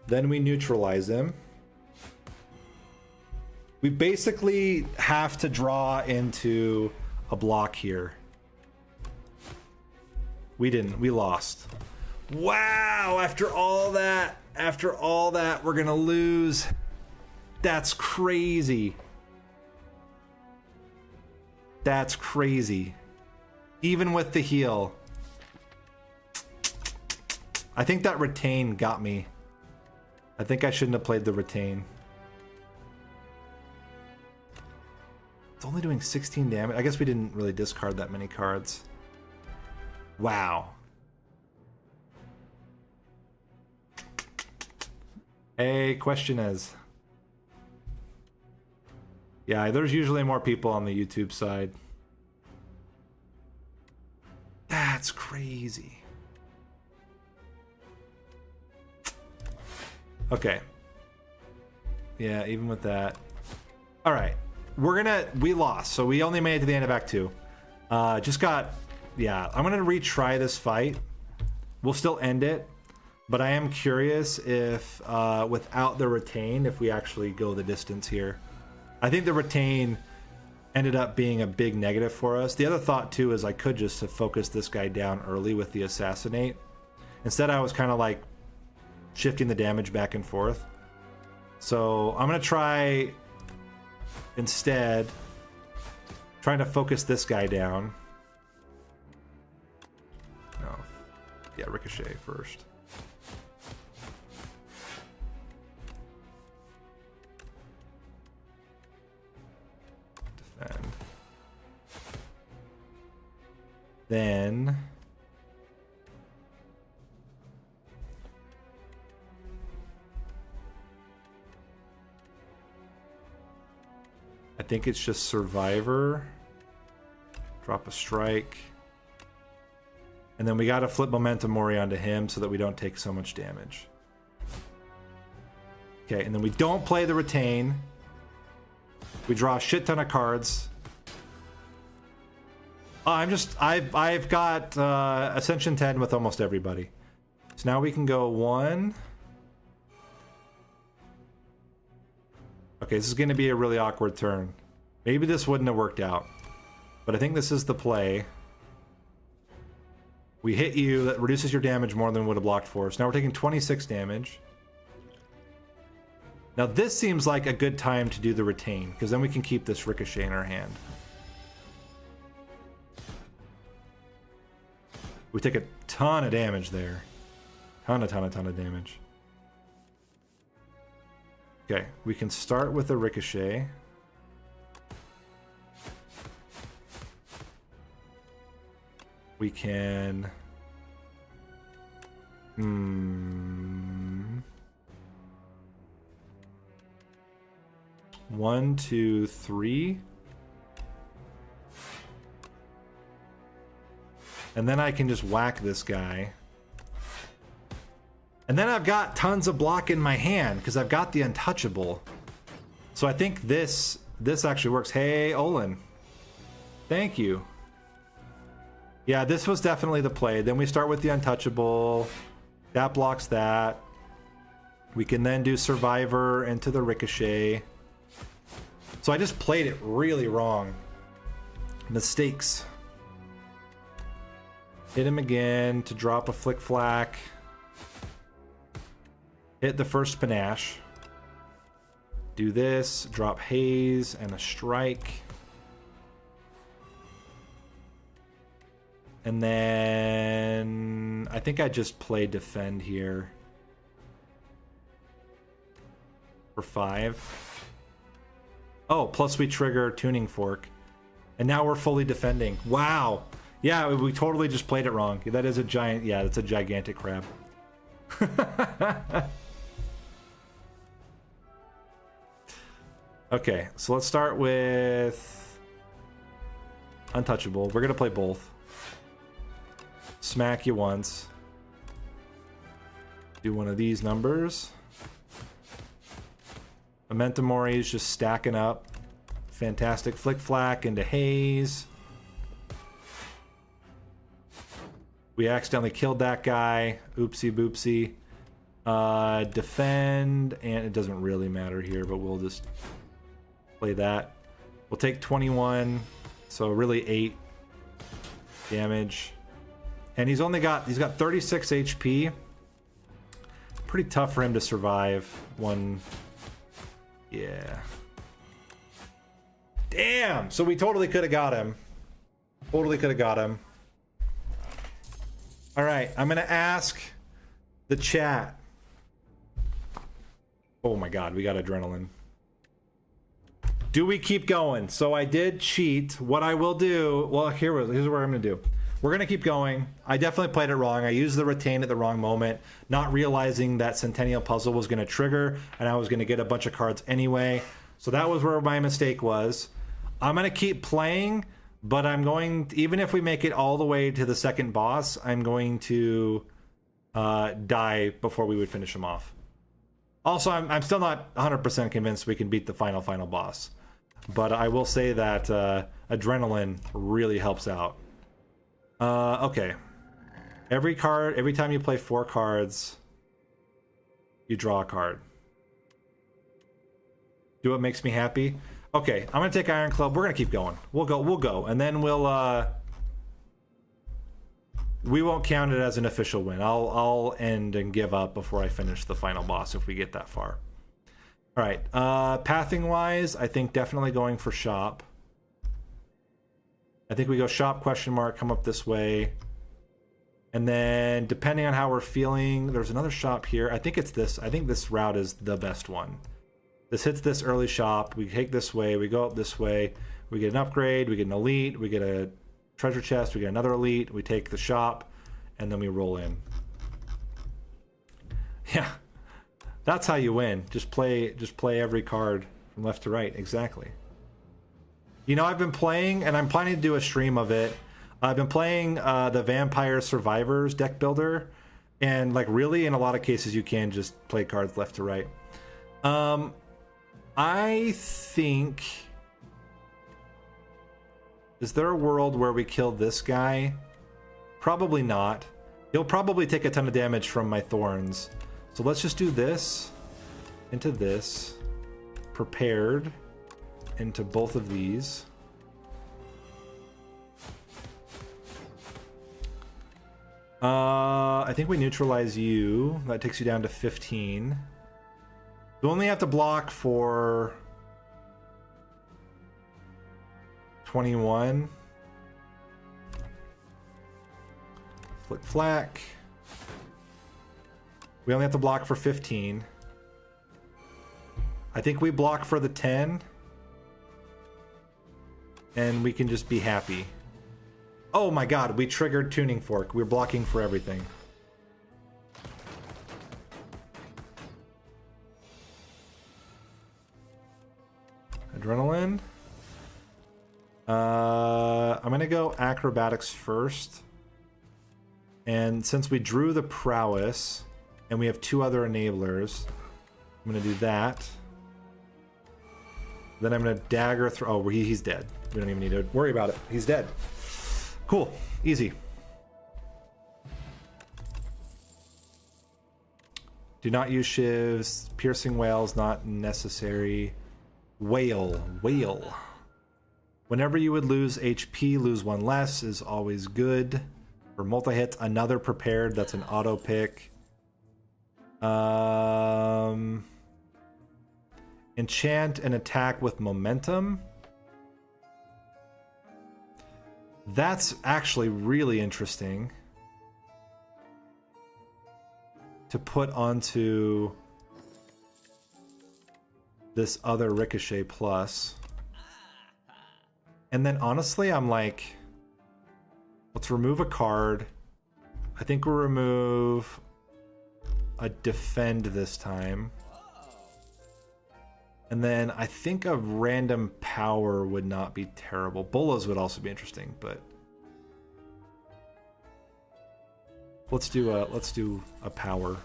Then we neutralize him. We basically have to draw into a block here. We didn't. We lost. Wow! After all that, we're gonna lose. That's crazy. That's crazy. Even with the heal. I think that retain got me. I think I shouldn't have played the retain. It's only doing 16 damage. I guess we didn't really discard that many cards. Wow. Hey, question is. Yeah, there's usually more people on the YouTube side. That's crazy. Okay. Yeah, even with that. All right. We lost, so we only made it to the end of Act 2. Yeah, I'm gonna retry this fight. We'll still end it, but I am curious if without the retain, if we actually go the distance here. I think the retain ended up being a big negative for us. The other thought too is I could just have focused this guy down early with the assassinate. Instead, I was kind of like shifting the damage back and forth. So I'm gonna try instead trying to focus this guy down. No. Yeah, Ricochet first. Defend. Then I think it's just Survivor. Drop a strike. And then we gotta flip Momentum Mori onto him so that we don't take so much damage. Okay, and then we don't play the retain. We draw a shit ton of cards. I've got Ascension 10 with almost everybody. So now we can go 1. Okay, this is going to be a really awkward turn. Maybe this wouldn't have worked out. But I think this is the play. We hit you, that reduces your damage more than would have blocked for us. Now we're taking 26 damage. Now this seems like a good time to do the retain, because then we can keep this Ricochet in our hand. We take a ton of damage there. Ton of damage. Okay, we can start with a Ricochet. We can... 1, 2, 3. And then I can just whack this guy. And then I've got tons of block in my hand because I've got the untouchable. So I think this actually works. Hey, Olin. Thank you. Yeah, this was definitely the play. Then we start with the untouchable. That blocks that. We can then do Survivor into the Ricochet. So I just played it really wrong. Mistakes. Hit him again to drop a Flick Flack. Hit the first Panache. Do this, drop Haze and a Strike. And then I think I just play Defend here for 5. Oh, plus we trigger Tuning Fork. And now we're fully defending. Wow. Yeah, we totally just played it wrong. That is a giant, yeah, that's a gigantic crab. Okay, so let's start with Untouchable. We're gonna play both. Smack you once. Do one of these numbers. Memento Mori is just stacking up. Fantastic Flick Flack into Haze. We accidentally killed that guy. Oopsie boopsie. Defend, and it doesn't really matter here, but we'll just play that. We'll take 21, so really 8 damage. And he's got 36 HP. Pretty tough for him to survive one. Yeah. Damn! So we totally could have got him. Totally could have got him. Alright, I'm gonna ask the chat. Oh my god, we got adrenaline. Do we keep going? So I did cheat. What I will do... Well, here's what I'm gonna do. We're gonna keep going. I definitely played it wrong. I used the retain at the wrong moment, not realizing that Centennial Puzzle was gonna trigger, and I was gonna get a bunch of cards anyway. So that was where my mistake was. I'm gonna keep playing, but I'm going... Even if we make it all the way to the second boss, I'm going to die before we would finish him off. Also, I'm still not 100% convinced we can beat the final boss. But I will say that adrenaline really helps out. Okay. Every time you play 4 cards, you draw a card. Do what makes me happy. Okay, I'm gonna take Iron Club. We're gonna keep going. We'll go, and then we won't count it as an official win. I'll end and give up before I finish the final boss if we get that far. All right, pathing wise, I think definitely going for shop. I think we go shop question mark, come up this way. And then depending on how we're feeling, there's another shop here. I think it's this. I think this route is the best one. This hits this early shop. We take this way, we go up this way. We get an upgrade, we get an elite, we get a treasure chest, we get another elite, we take the shop, and then we roll in. Yeah. That's how you win. Just play every card from left to right. Exactly. You know, I've been playing, and I'm planning to do a stream of it. I've been playing the Vampire Survivors deck builder, and like really, in a lot of cases, you can just play cards left to right. I think... Is there a world where we kill this guy? Probably not. He'll probably take a ton of damage from my thorns. So let's just do this into this. Prepared into both of these. I think we neutralize you. That takes you down to 15. You only have to block for 21. Flick Flack. We only have to block for 15. I think we block for the 10. And we can just be happy. Oh my god, we triggered Tuning Fork. We're blocking for everything. Adrenaline. I'm gonna go acrobatics first. And since we drew the prowess, and we have 2 other enablers, I'm gonna do that. Then I'm gonna dagger through. Oh, he's dead. We don't even need to worry about it. He's dead. Cool. Easy. Do not use shivs. Piercing whales not necessary. Whale. Whenever you would lose HP, lose 1 less is always good. For multi-hits, another prepared. That's an auto pick. Enchant and attack with momentum. That's actually really interesting to put onto this other Ricochet Plus. And then honestly, I'm like, let's remove a card. I think we'll remove a defend this time. And then I think a random power would not be terrible. Bolas would also be interesting, but... Let's do a power,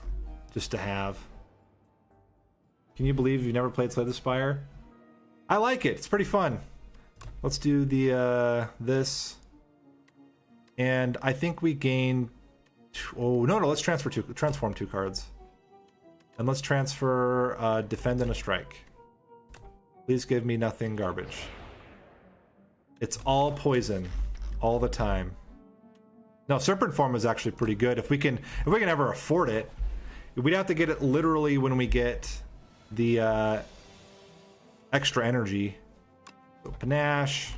just to have. Can you believe you've never played Slay the Spire? I like it. It's pretty fun. Let's do the this, and I think we gain. Oh no, let's transform 2 cards, and let's transfer defend and a strike. Please give me nothing garbage. It's all poison, all the time. No, Serpent Form is actually pretty good if we can ever afford it. We'd have to get it literally when we get the extra energy. So Panache,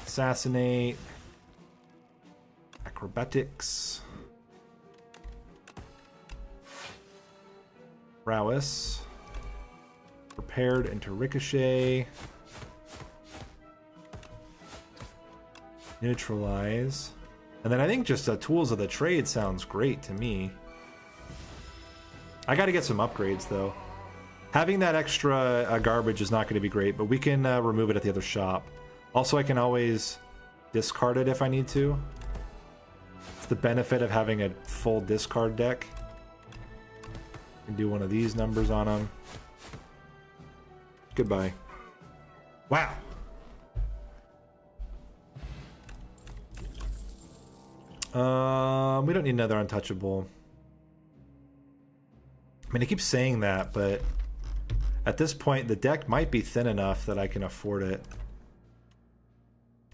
Assassinate, Acrobatics, Prowess, Prepared into Ricochet, Neutralize, and then I think just Tools of the Trade sounds great to me. I got to get some upgrades though. Having that extra garbage is not going to be great, but we can remove it at the other shop. Also, I can always discard it if I need to. It's the benefit of having a full discard deck. I can do one of these numbers on them. Goodbye. Wow. We don't need another untouchable. I mean, I keep saying that, but at this point, the deck might be thin enough that I can afford it.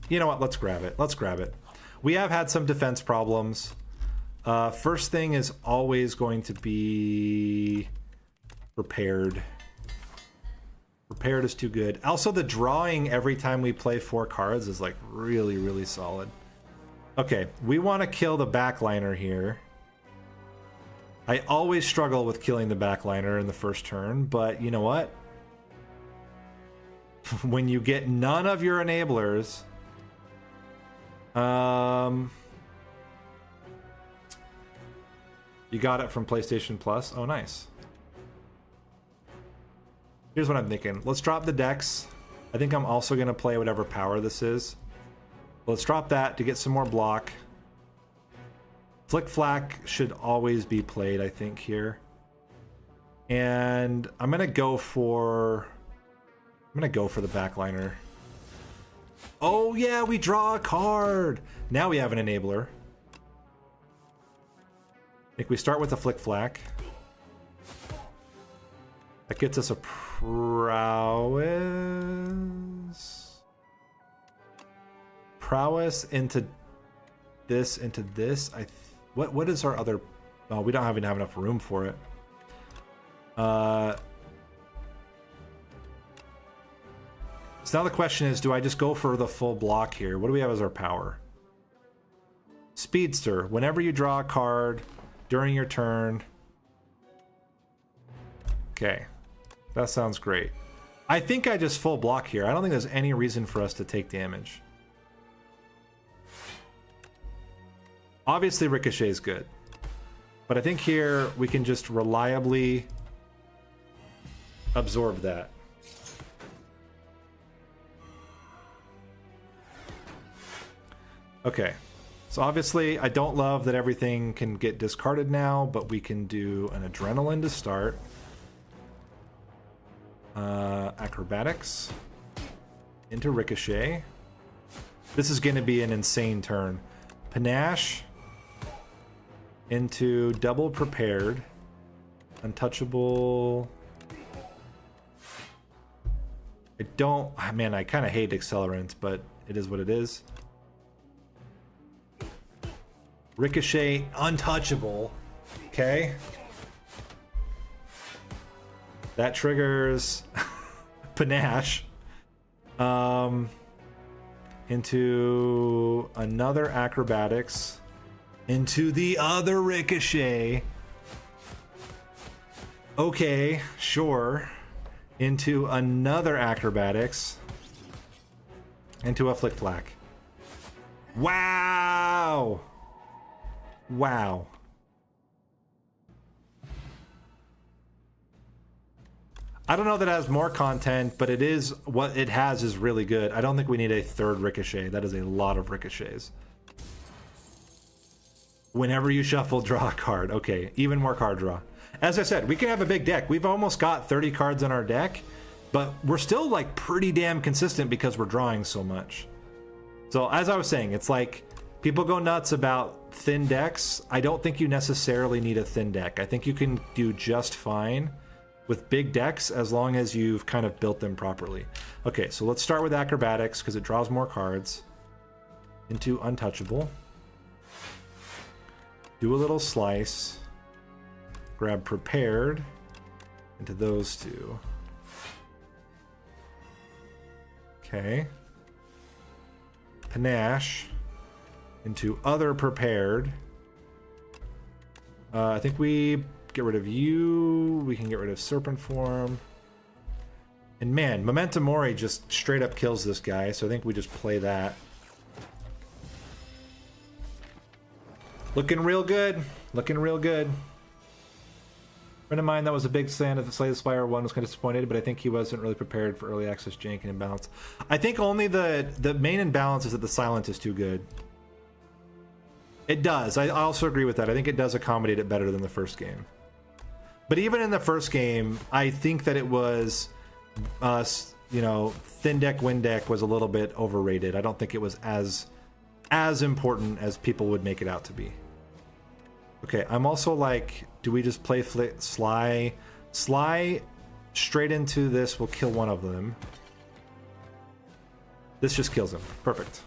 You know what? Let's grab it. Let's grab it. We have had some defense problems. First thing is always going to be Prepared. Prepared is too good. Also, the drawing every time we play 4 cards is like really, really solid. Okay, we want to kill the backliner here. I always struggle with killing the backliner in the first turn, but you know what? When you get none of your enablers, you got it from PlayStation Plus. Oh, nice. Here's what I'm thinking. Let's drop the decks. I think I'm also going to play whatever power this is. Let's drop that to get some more block. Flick Flack should always be played, I think, here. And I'm gonna go for the backliner. Oh yeah, we draw a card! Now we have an enabler. I think we start with a Flick Flack. That gets us a prowess into this. What is our other? Oh, we don't even have enough room for it. So now the question is, do I just go for the full block here? What do we have as our power? Speedster. Whenever you draw a card during your turn. Okay, that sounds great. I think I just full block here. I don't think there's any reason for us to take damage. Obviously, Ricochet is good. But I think here we can just reliably absorb that. Okay. So obviously, I don't love that everything can get discarded now, but we can do an Adrenaline to start. Acrobatics. Into Ricochet. This is going to be an insane turn. Panache. Into Double Prepared. Untouchable. I don't... Man, I kind of hate Accelerant, but it is what it is. Ricochet, Untouchable. Okay. That triggers Panache. Into another Acrobatics. Into the other Ricochet. Okay, sure. Into another Acrobatics. Into a Flick Flack. Wow! Wow. I don't know that it has more content, but it is what it has is really good. I don't think we need a third Ricochet. That is a lot of Ricochets. Whenever you shuffle, draw a card. Okay, even more card draw. As I said, we can have a big deck. We've almost got 30 cards in our deck, but we're still like pretty damn consistent because we're drawing so much. So as I was saying, it's like people go nuts about thin decks. I don't think you necessarily need a thin deck. I think you can do just fine with big decks as long as you've kind of built them properly. Okay, so let's start with Acrobatics because it draws more cards. Into Untouchable. Do a little slice. Grab Prepared into those two. Okay. Panache into Other Prepared. I think we get rid of you. We can get rid of Serpent Form. And man, Memento Mori just straight up kills this guy, so I think we just play that. Looking real good. Looking real good. Friend of mine that was a big fan of the Slay the Spire 1 was kind of disappointed, but I think he wasn't really prepared for early access jank and imbalance. I think only the main imbalance is that the silent is too good. It does. I also agree with that. I think it does accommodate it better than the first game. But even in the first game, I think that it was, you know, thin deck, win deck was a little bit overrated. I don't think it was as important as people would make it out to be. Okay, I'm also like, do we just play Sly? Sly straight into this will kill one of them. This just kills him. Perfect.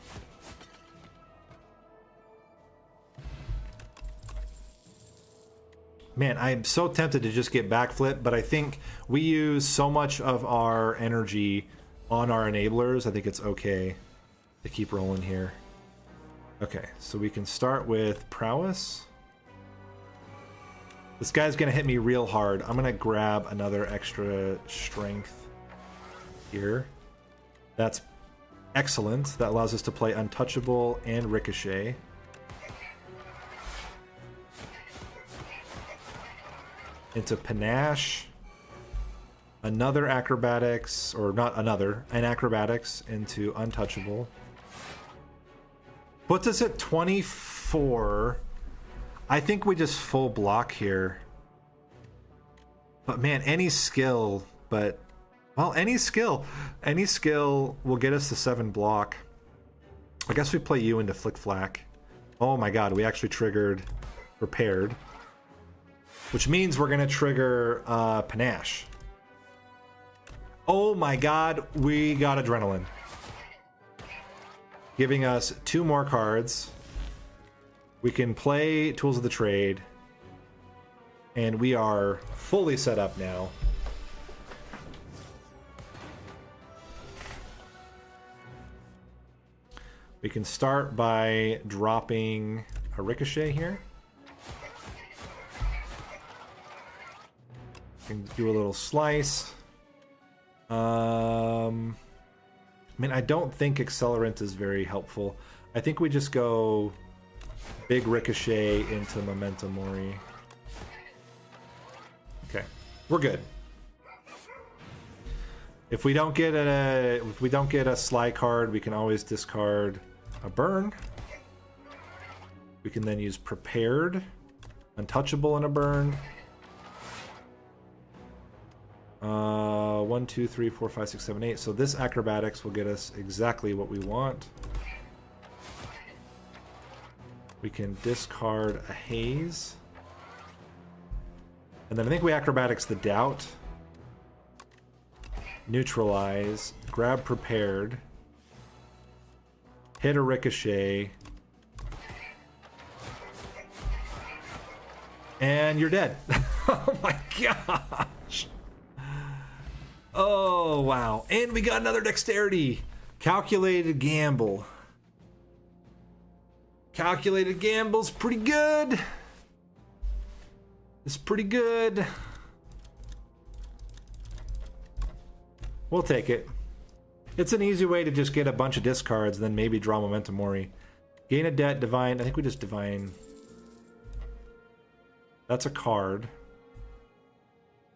Man, I'm so tempted to just get backflip, but I think we use so much of our energy on our enablers. I think it's okay to keep rolling here. Okay, so we can start with Prowess. This guy's gonna hit me real hard. I'm gonna grab another extra strength here. That's excellent. That allows us to play Untouchable and Ricochet. Into Panache. Another Acrobatics, or not another, an Acrobatics into Untouchable. Puts us at 24. I think we just full block here. But man, any skill, but... Well, any skill. Any skill will get us to 7 block. I guess we play you into Flick Flack. Oh my god, we actually triggered Prepared. Which means we're going to trigger Panache. Oh my god, we got Adrenaline. Giving us 2 more cards. We can play Tools of the Trade. And we are fully set up now. We can start by dropping a Ricochet here. We can do a little slice. I mean, I don't think Accelerant is very helpful. I think we just go big Ricochet into Memento Mori. Okay, we're good. If we don't get a Sly card, we can always discard a Burn. We can then use Prepared, Untouchable, and a Burn. 1, 2, 3, 4, 5, 6, 7, 8. So this Acrobatics will get us exactly what we want. We can discard a Haze. And then I think we Acrobatics the Doubt. Neutralize. Grab Prepared. Hit a Ricochet. And you're dead. Oh my gosh. Oh, wow. And we got another Dexterity. Calculated Gamble. Calculated Gamble's pretty good. It's pretty good. We'll take it. It's an easy way to just get a bunch of discards, then maybe draw Memento Mori. Gain a debt, Divine. I think we just Divine. That's a card.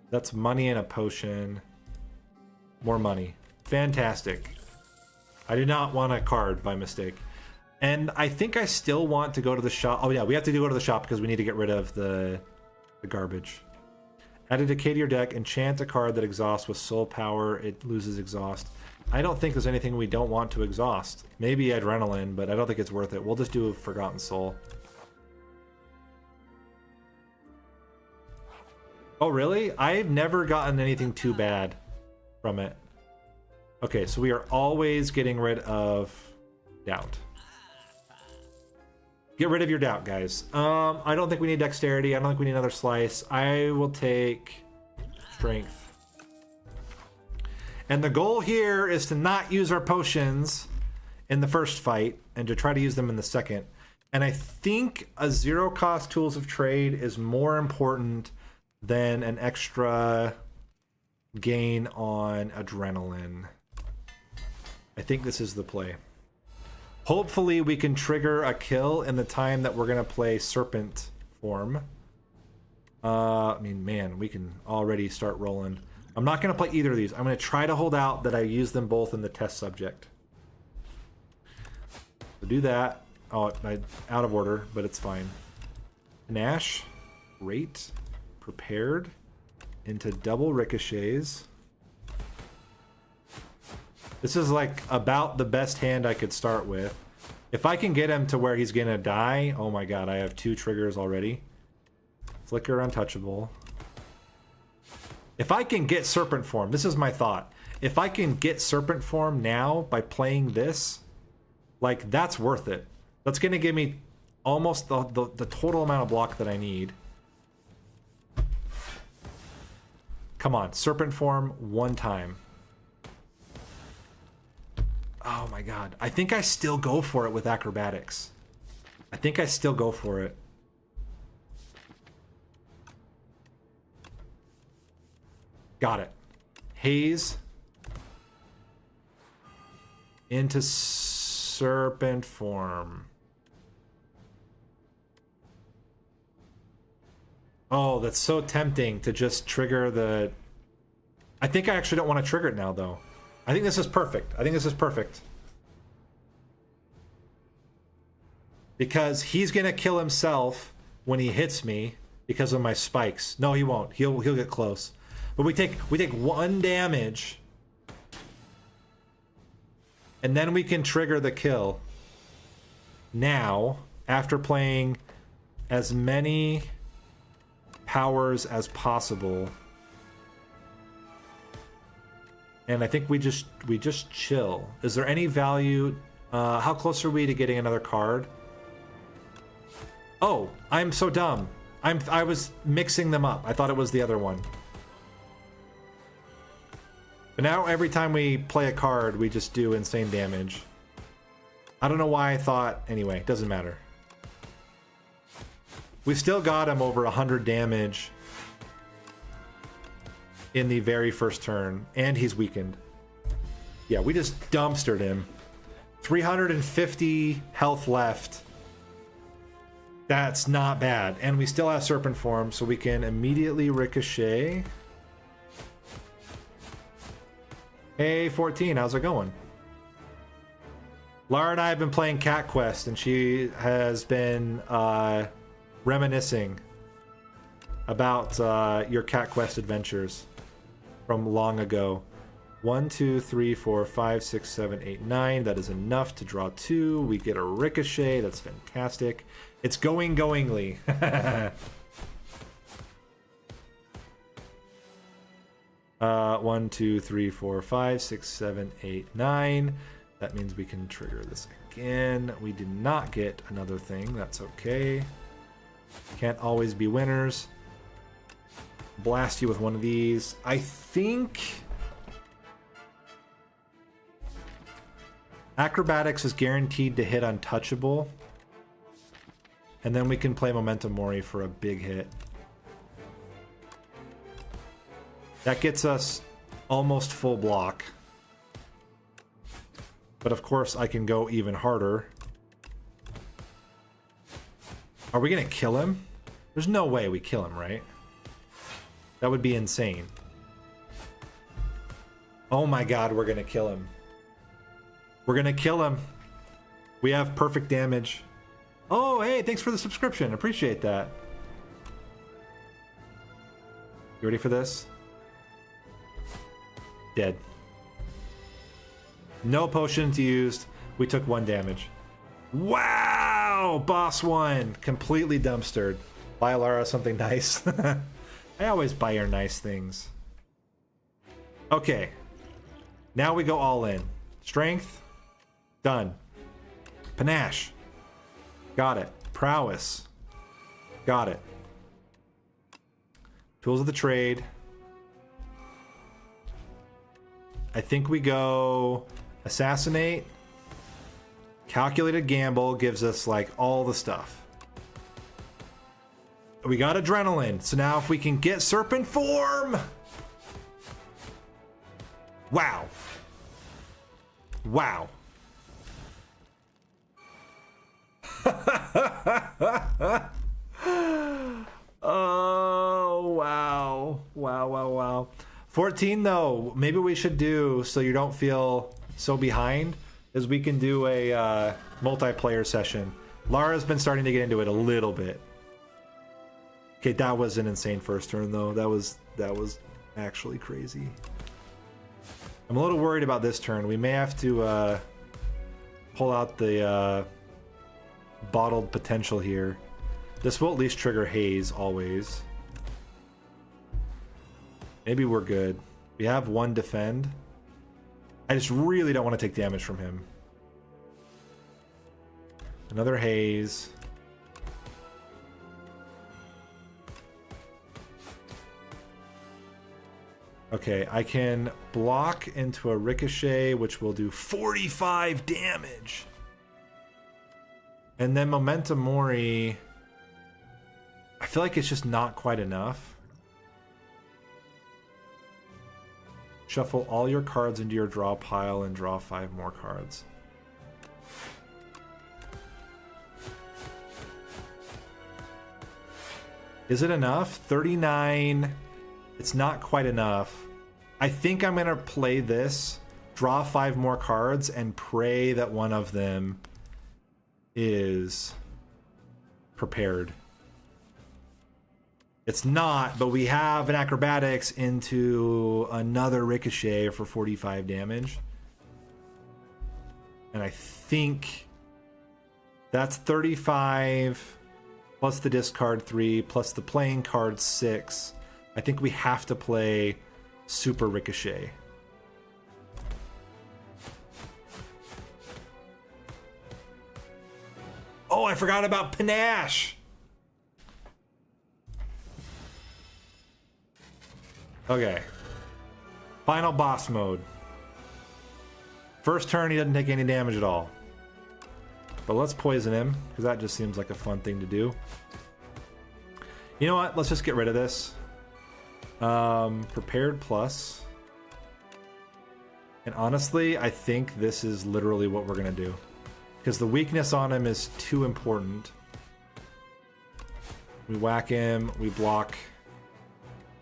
That's money and a potion. More money. Fantastic. I did not want a card by mistake. And I think I still want to go to the shop. Oh yeah, we have to go to the shop because we need to get rid of the garbage. Add a decay to your deck, enchant a card that exhausts with soul power, it loses exhaust. I don't think there's anything we don't want to exhaust. Maybe adrenaline, but I don't think it's worth it. We'll just do a Forgotten Soul. Oh really? I've never gotten anything too bad from it. Okay, so we are always getting rid of doubt. Get rid of your doubt, guys. I don't think we need dexterity. I don't think we need another slice. I will take strength. And the goal here is to not use our potions in the first fight and to try to use them in the second. And I think a zero cost tools of trade is more important than an extra gain on adrenaline. I think this is the play. Hopefully we can trigger a kill in the time that we're going to play Serpent form. I mean, man, we can already start rolling. I'm not going to play either of these. I'm going to try to hold out that I use them both in the test subject. So do that. Oh, out of order, but it's fine. Nash, Rate, Prepared, into double ricochets. This is like about the best hand I could start with. If I can get him to where he's gonna die, oh my god, I have 2 triggers already. Flicker Untouchable. If I can get Serpent Form, this is my thought. If I can get Serpent Form now by playing this, like that's worth it. That's gonna give me almost the total amount of block that I need. Come on, Serpent Form one time. Oh my god. I think I still go for it with acrobatics. I think I still go for it. Got it. Haze. Into Serpent Form. Oh, that's so tempting to just trigger the... I think I actually don't want to trigger it now, though. I think this is perfect. I think this is perfect. Because he's gonna kill himself when he hits me because of my spikes. No, he won't. He'll get close. But we take 1 damage, and then we can trigger the kill. Now, after playing as many powers as possible. And I think we just chill. Is there any value? How close are we to getting another card? Oh, I'm so dumb. I was mixing them up. I thought it was the other one. But now every time we play a card, we just do insane damage. I don't know why I thought... Anyway, doesn't matter. We still got him over 100 damage in the very first turn, and he's weakened. Yeah, we just dumpstered him. 350 health left. That's not bad. And we still have Serpent Form, so we can immediately ricochet. Hey, 14, how's it going? Lara and I have been playing Cat Quest, and she has been reminiscing about your Cat Quest adventures from long ago. 1, 2, 3, 4, 5, 6, 7, 8, 9. That is enough to draw 2. We get a ricochet. That's fantastic. It's goingly. 1, 2, 3, 4, 5, 6, 7, 8, 9. That means we can trigger this again. We did not get another thing. That's okay. Can't always be winners. Blast you with one of these. I think Acrobatics is guaranteed to hit Untouchable. And then we can play Memento Mori for a big hit. That gets us almost full block. But of course I can go even harder. Are we gonna kill him? There's no way we kill him, right? That would be insane. Oh my god, we're gonna kill him. We're gonna kill him. We have perfect damage. Oh, hey, thanks for the subscription. Appreciate that. You ready for this? Dead. No potions used. We took 1 damage. Wow! Boss 1. Completely dumpstered. Buy Lara something nice. I always buy her nice things. Okay. Now we go all in. Strength. Done. Panache. Got it. Prowess. Got it. Tools of the trade. I think we go assassinate. Calculated gamble gives us like all the stuff. We got adrenaline. So now if we can get serpent form. Wow. Wow. Oh, wow. Wow. 14 though, maybe we should do, so you don't feel so behind, is we can do a multiplayer session. Lara's been starting to get into it a little bit. Okay, that was an insane first turn though. That was actually crazy. I'm a little worried about this turn. We may have to pull out the bottled potential here. This will at least trigger haze always. Maybe we're good. We have 1 defend. I just really don't want to take damage from him. Another haze. Okay, I can block into a ricochet, which will do 45 damage. And then Momentum Mori, I feel like it's just not quite enough. Shuffle all your cards into your draw pile and draw 5 more cards. Is it enough? 39. It's not quite enough. I think I'm going to play this, draw 5 more cards, and pray that one of them is prepared. It's not, but we have an acrobatics into another ricochet for 45 damage. And I think that's 35 plus the discard 3 plus the playing card 6. I think we have to play Super Ricochet. Oh, I forgot about Panache! Okay. Final boss mode. First turn, he doesn't take any damage at all. But let's poison him, because that just seems like a fun thing to do. You know what? Let's just get rid of this. Prepared plus. And honestly, I think this is literally what we're going to do. Because the weakness on him is too important. We whack him, we block.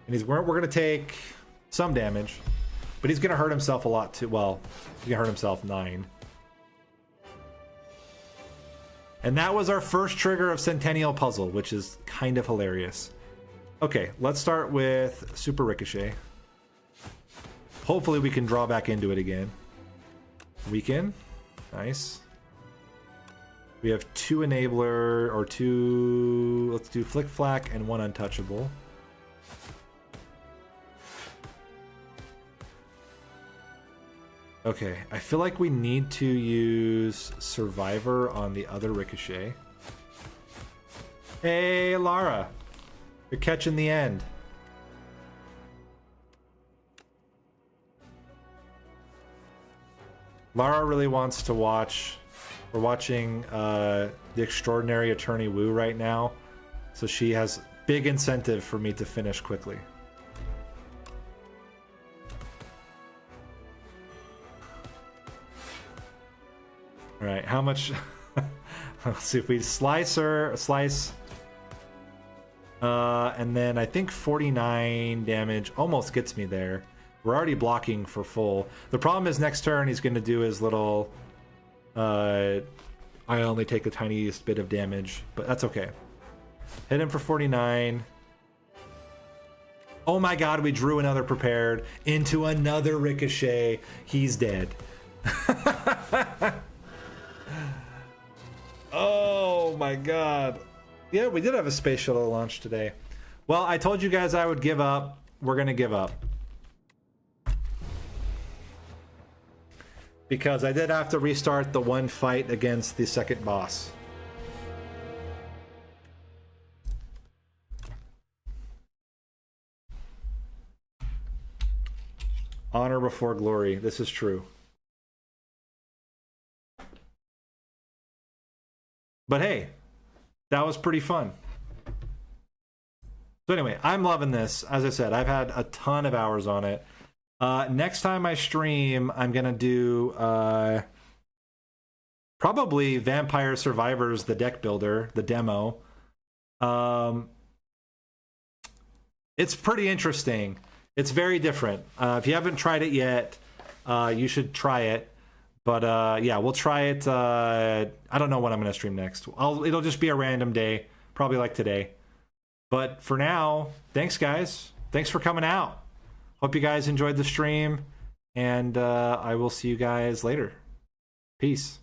And we're going to take some damage. But he's going to hurt himself a lot too. Well, he's going to hurt himself 9. And that was our first trigger of Centennial Puzzle, which is kind of hilarious. Okay, let's start with Super Ricochet. Hopefully we can draw back into it again. Weaken. Nice. We have 2 enabler, or 2... Let's do Flick Flack and 1 untouchable. Okay, I feel like we need to use Survivor on the other Ricochet. Hey, Lara. You're catching the end. Lara really wants to watch... We're watching The Extraordinary Attorney Wu right now. So she has big incentive for me to finish quickly. Alright, how much... Let's see if we slice. And then I think 49 damage almost gets me there. We're already blocking for full. The problem is next turn he's going to do his little I only take the tiniest bit of damage, but that's okay. Hit him for 49. Oh my god, we drew another prepared into another ricochet. He's dead. Oh my god. Yeah, we did have a space shuttle launch today. Well, I told you guys I would give up. We're gonna give up. Because I did have to restart the one fight against the second boss. Honor before glory. This is true. But hey, that was pretty fun. So anyway, I'm loving this. As I said, I've had a ton of hours on it. Next time I stream, I'm gonna do probably Vampire Survivors, the deck builder, the demo. It's pretty interesting. It's very different. If you haven't tried it yet, you should try it. But yeah, we'll try it. I don't know when I'm gonna stream next. It'll just be a random day, probably like today. But for now, thanks guys. Thanks for coming out. Hope you guys enjoyed the stream, and I will see you guys later. Peace.